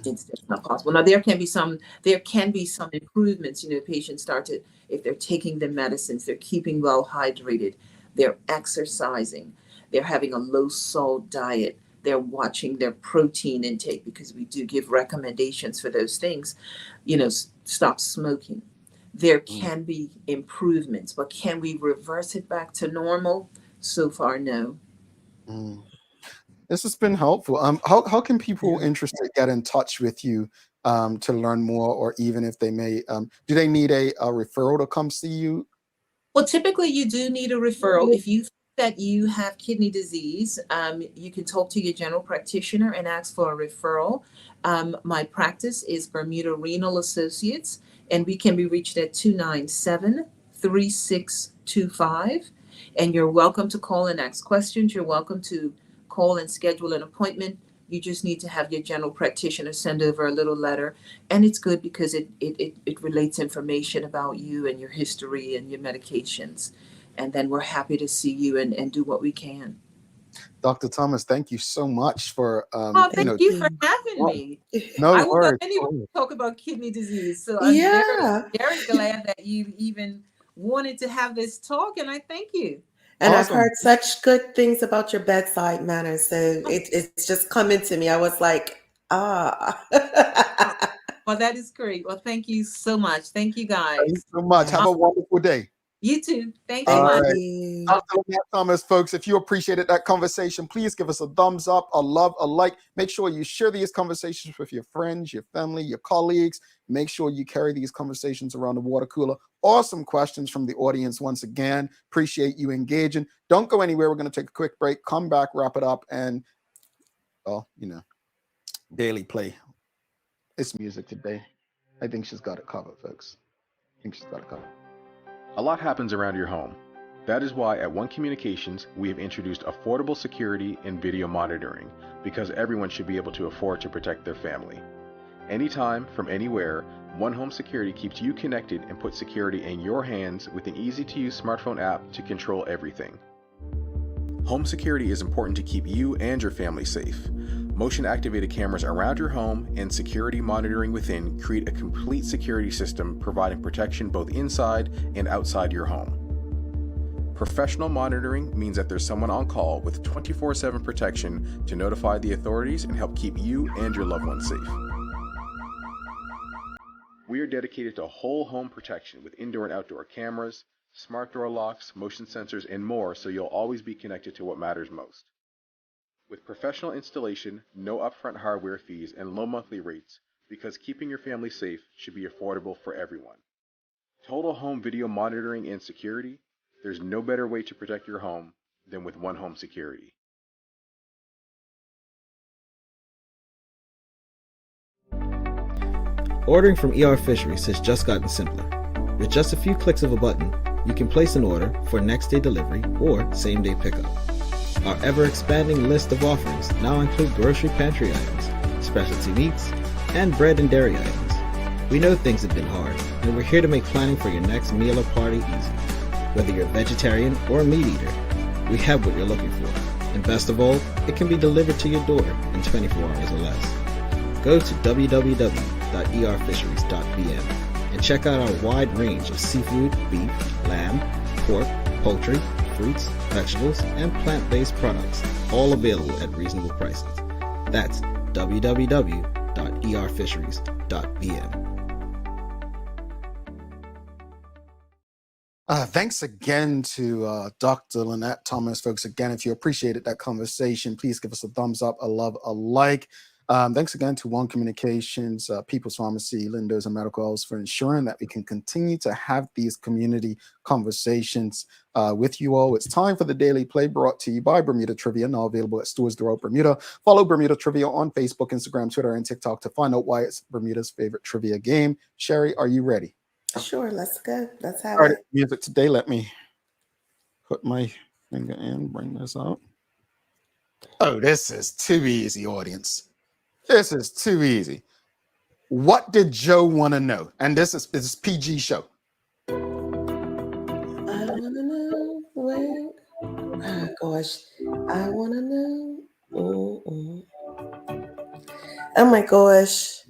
Speaker 11: It's just not possible. Now there can be some improvements. Patients start to, if they're taking the medicines, they're keeping well hydrated, they're exercising, they're having a low salt diet, they're watching their protein intake, because we do give recommendations for those things. Stop smoking. There can be improvements, but can we reverse it back to normal? So far, no.
Speaker 2: This has been helpful. How can people interested get in touch with you to learn more, or even if they may, do they need a referral to come see you?
Speaker 11: Well, typically you do need a referral. If you think that you have kidney disease, you can talk to your general practitioner and ask for a referral. My practice is Bermuda Renal Associates, and we can be reached at 297-3625. And you're welcome to call and ask questions. You're welcome to call and schedule an appointment. You just need to have your general practitioner send over a little letter. And it's good because it relates information about you and your history and your medications. And then we're happy to see you and do what we can.
Speaker 2: Dr. Thomas, thank you so much for
Speaker 11: thank you for having me.
Speaker 2: No
Speaker 11: I would
Speaker 2: worries.
Speaker 11: anyway talk about kidney disease. So I'm very glad that you even wanted to have this talk, and I thank you.
Speaker 3: And I've heard such good things about your bedside manner. So it's just coming to me. I was like,
Speaker 11: Well, that is great. Well, thank you so much. Thank you, guys.
Speaker 2: Thank you so much. Have a wonderful day.
Speaker 11: You too. Thank you much.
Speaker 2: Dr. Lynette Thomas, folks, if you appreciated that conversation, please give us a thumbs up, a love, a like. Make sure you share these conversations with your friends, your family, your colleagues. Make sure you carry these conversations around the water cooler. Awesome questions from the audience once again. Appreciate you engaging. Don't go anywhere. We're going to take a quick break, come back, wrap it up, and, daily play. It's music today. I think she's got it covered, folks. I think she's got it covered.
Speaker 12: A lot happens around your home. That is why at One Communications, we have introduced affordable security and video monitoring, because everyone should be able to afford to protect their family. Anytime, from anywhere, One Home Security keeps you connected and puts security in your hands with an easy-to-use smartphone app to control everything. Home security is important to keep you and your family safe. Motion-activated cameras around your home and security monitoring within create a complete security system providing protection both inside and outside your home. Professional monitoring means that there's someone on call with 24/7 protection to notify the authorities and help keep you and your loved ones safe. We are dedicated to whole home protection with indoor and outdoor cameras, smart door locks, motion sensors, and more, so you'll always be connected to what matters most. With professional installation, no upfront hardware fees, and low monthly rates, because keeping your family safe should be affordable for everyone. Total home video monitoring and security, there's no better way to protect your home than with One Home Security.
Speaker 13: Ordering from ER Fisheries has just gotten simpler. With just a few clicks of a button, you can place an order for next-day delivery or same-day pickup. Our ever-expanding list of offerings now include grocery pantry items, specialty meats, and bread and dairy items. We know things have been hard, and we're here to make planning for your next meal or party easy. Whether you're a vegetarian or a meat eater, we have what you're looking for. And best of all, it can be delivered to your door in 24 hours or less. Go to www.erfisheries.bm and check out our wide range of seafood, beef, lamb, pork, poultry, fruits, vegetables, and plant-based products, all available at reasonable prices. That's www.erfisheries.bm.
Speaker 2: Thanks again to Dr. Lynette Thomas, folks. Again, if you appreciated that conversation, please give us a thumbs up, a love, a like. Thanks again to One Communications, People's Pharmacy, Lindos, and Medical House for ensuring that we can continue to have these community conversations with you all. It's time for the Daily Play, brought to you by Bermuda Trivia, now available at stores throughout Bermuda. Follow Bermuda Trivia on Facebook, Instagram, Twitter, and TikTok to find out why it's Bermuda's favorite trivia game. Sherry, are you ready?
Speaker 3: Sure, let's go. Let's have
Speaker 2: All right,
Speaker 3: it.
Speaker 2: music today. Let me put my finger in, bring this out. Oh, this is too easy, audience. This is too easy. What did Joe want to know? And this is PG show.
Speaker 3: I want to know when. Oh gosh, I want to know. Oh my gosh,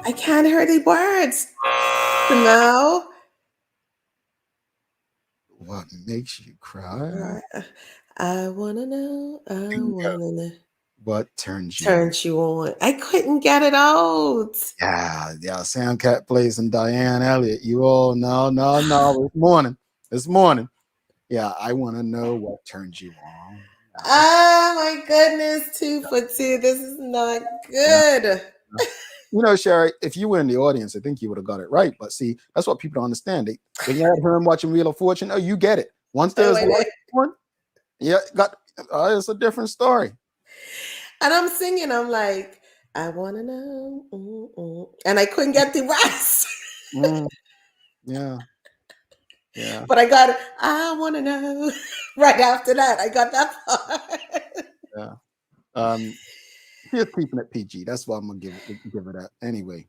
Speaker 3: I can't hear the words. No.
Speaker 2: What makes you cry?
Speaker 3: I wanna know. I wanna know.
Speaker 2: What turns you
Speaker 3: Turns you on. I couldn't get it out.
Speaker 2: Yeah. Sam Cat plays and Diane Elliott. You all no. This morning. Yeah, I want to know what turns you on.
Speaker 3: Oh my goodness, 2 for 2. This is not good.
Speaker 2: Yeah. You know, Sherry, if you were in the audience, I think you would have got it right. But see, that's what people don't understand. When you had her watching Wheel of Fortune, you get it. Once there's one, it's a different story.
Speaker 3: And I'm singing, I'm like, I want to know. And I couldn't get the rest.
Speaker 2: Yeah.
Speaker 3: But I got it. I want to know. Right after that, I got that part.
Speaker 2: Yeah. Just keeping it PG. That's why I'm going to give it that. Anyway,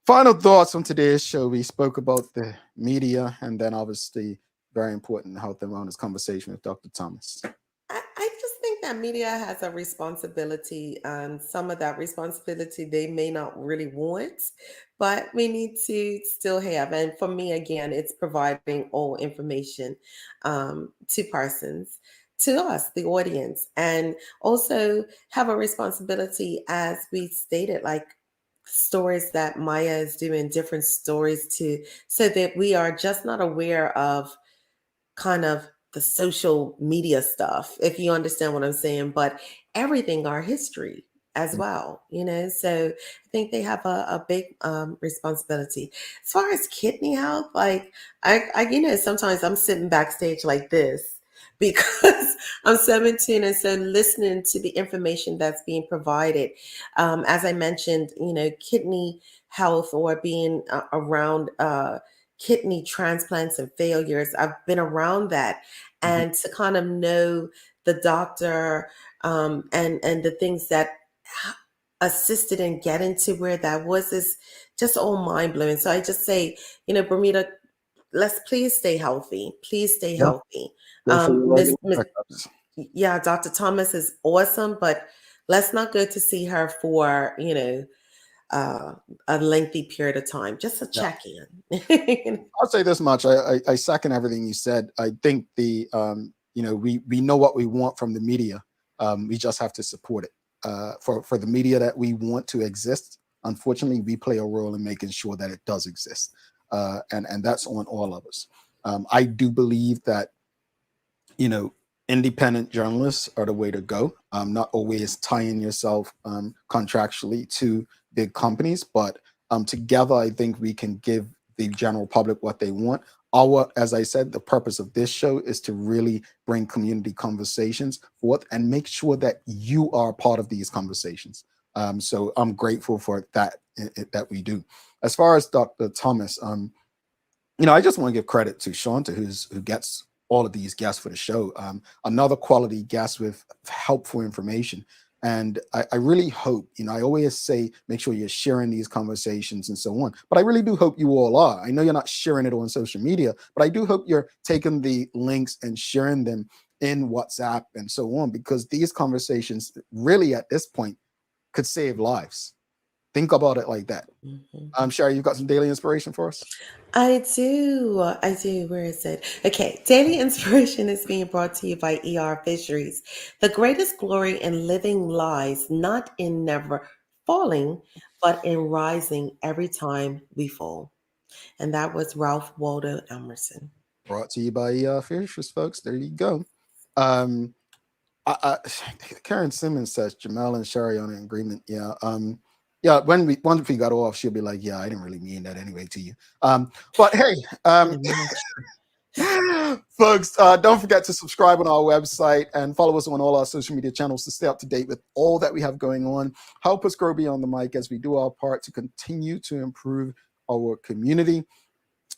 Speaker 2: final thoughts on today's show. We spoke about the media and then obviously very important health and wellness conversation with Dr. Thomas.
Speaker 3: I just think that media has a responsibility, and some of that responsibility they may not really want, but we need to still have. And for me, again, it's providing all information to persons, to us, the audience, and also have a responsibility, as we stated, like stories that Maya is doing, different stories so that we are just not aware of kind of the social media stuff, if you understand what I'm saying, but everything, our history as well, so I think they have a big responsibility. As far as kidney health, like I sometimes I'm sitting backstage like this because I'm 17 and so listening to the information that's being provided. As I mentioned, kidney health or being around kidney transplants and failures. I've been around that, and to kind of know the doctor and the things that assisted in getting to where that was is just all mind blowing. So I just say, Bermuda, let's please stay healthy. Please stay healthy. Dr. Thomas is awesome, but let's not go to see her for, a lengthy period of time, just a check-in.
Speaker 2: I'll say this much. I second everything you said. I think we know what we want from the media. We just have to support it. For the media that we want to exist, unfortunately, we play a role in making sure that it does exist. And that's on all of us. I do believe that, independent journalists are the way to go. Not always tying yourself contractually to big companies, but together, I think we can give the general public what they want. As I said, the purpose of this show is to really bring community conversations forth and make sure that you are part of these conversations. So I'm grateful for that we do. As far as Dr. Thomas, I just want to give credit to Shanta, who gets all of these guests for the show. Another quality guest with helpful information. And I really hope, I always say, make sure you're sharing these conversations and so on. But I really do hope you all are. I know you're not sharing it on social media, but I do hope you're taking the links and sharing them in WhatsApp and so on, because these conversations really at this point could save lives. Think about it like that. Sherry, you've got some daily inspiration for us?
Speaker 3: I do. Where is it? Okay. Daily inspiration is being brought to you by ER Fisheries. The greatest glory in living lies not in never falling, but in rising every time we fall. And that was Ralph Waldo Emerson.
Speaker 2: Brought to you by Fishers, folks. There you go. Karen Simmons says Jamel and Sherry on an agreement. Yeah. Yeah. Once we got off, she'll be like, "Yeah, I didn't really mean that anyway to you." But hey, folks, don't forget to subscribe on our website and follow us on all our social media channels to stay up to date with all that we have going on. Help us grow beyond the mic as we do our part to continue to improve our community.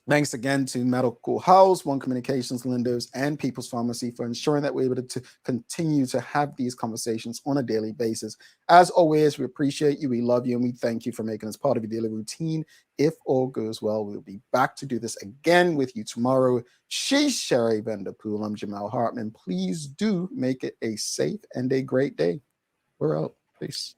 Speaker 2: Thanks again to Medical House, One Communications, Lindos, and People's Pharmacy for ensuring that we're able to continue to have these conversations on a daily basis. As always, we appreciate you, we love you, and we thank you for making us part of your daily routine. If all goes well, we'll be back to do this again with you tomorrow. She's Sherry Vanderpool. I'm Jamel Hartman. Please do make it a safe and a great day. We're out. Peace.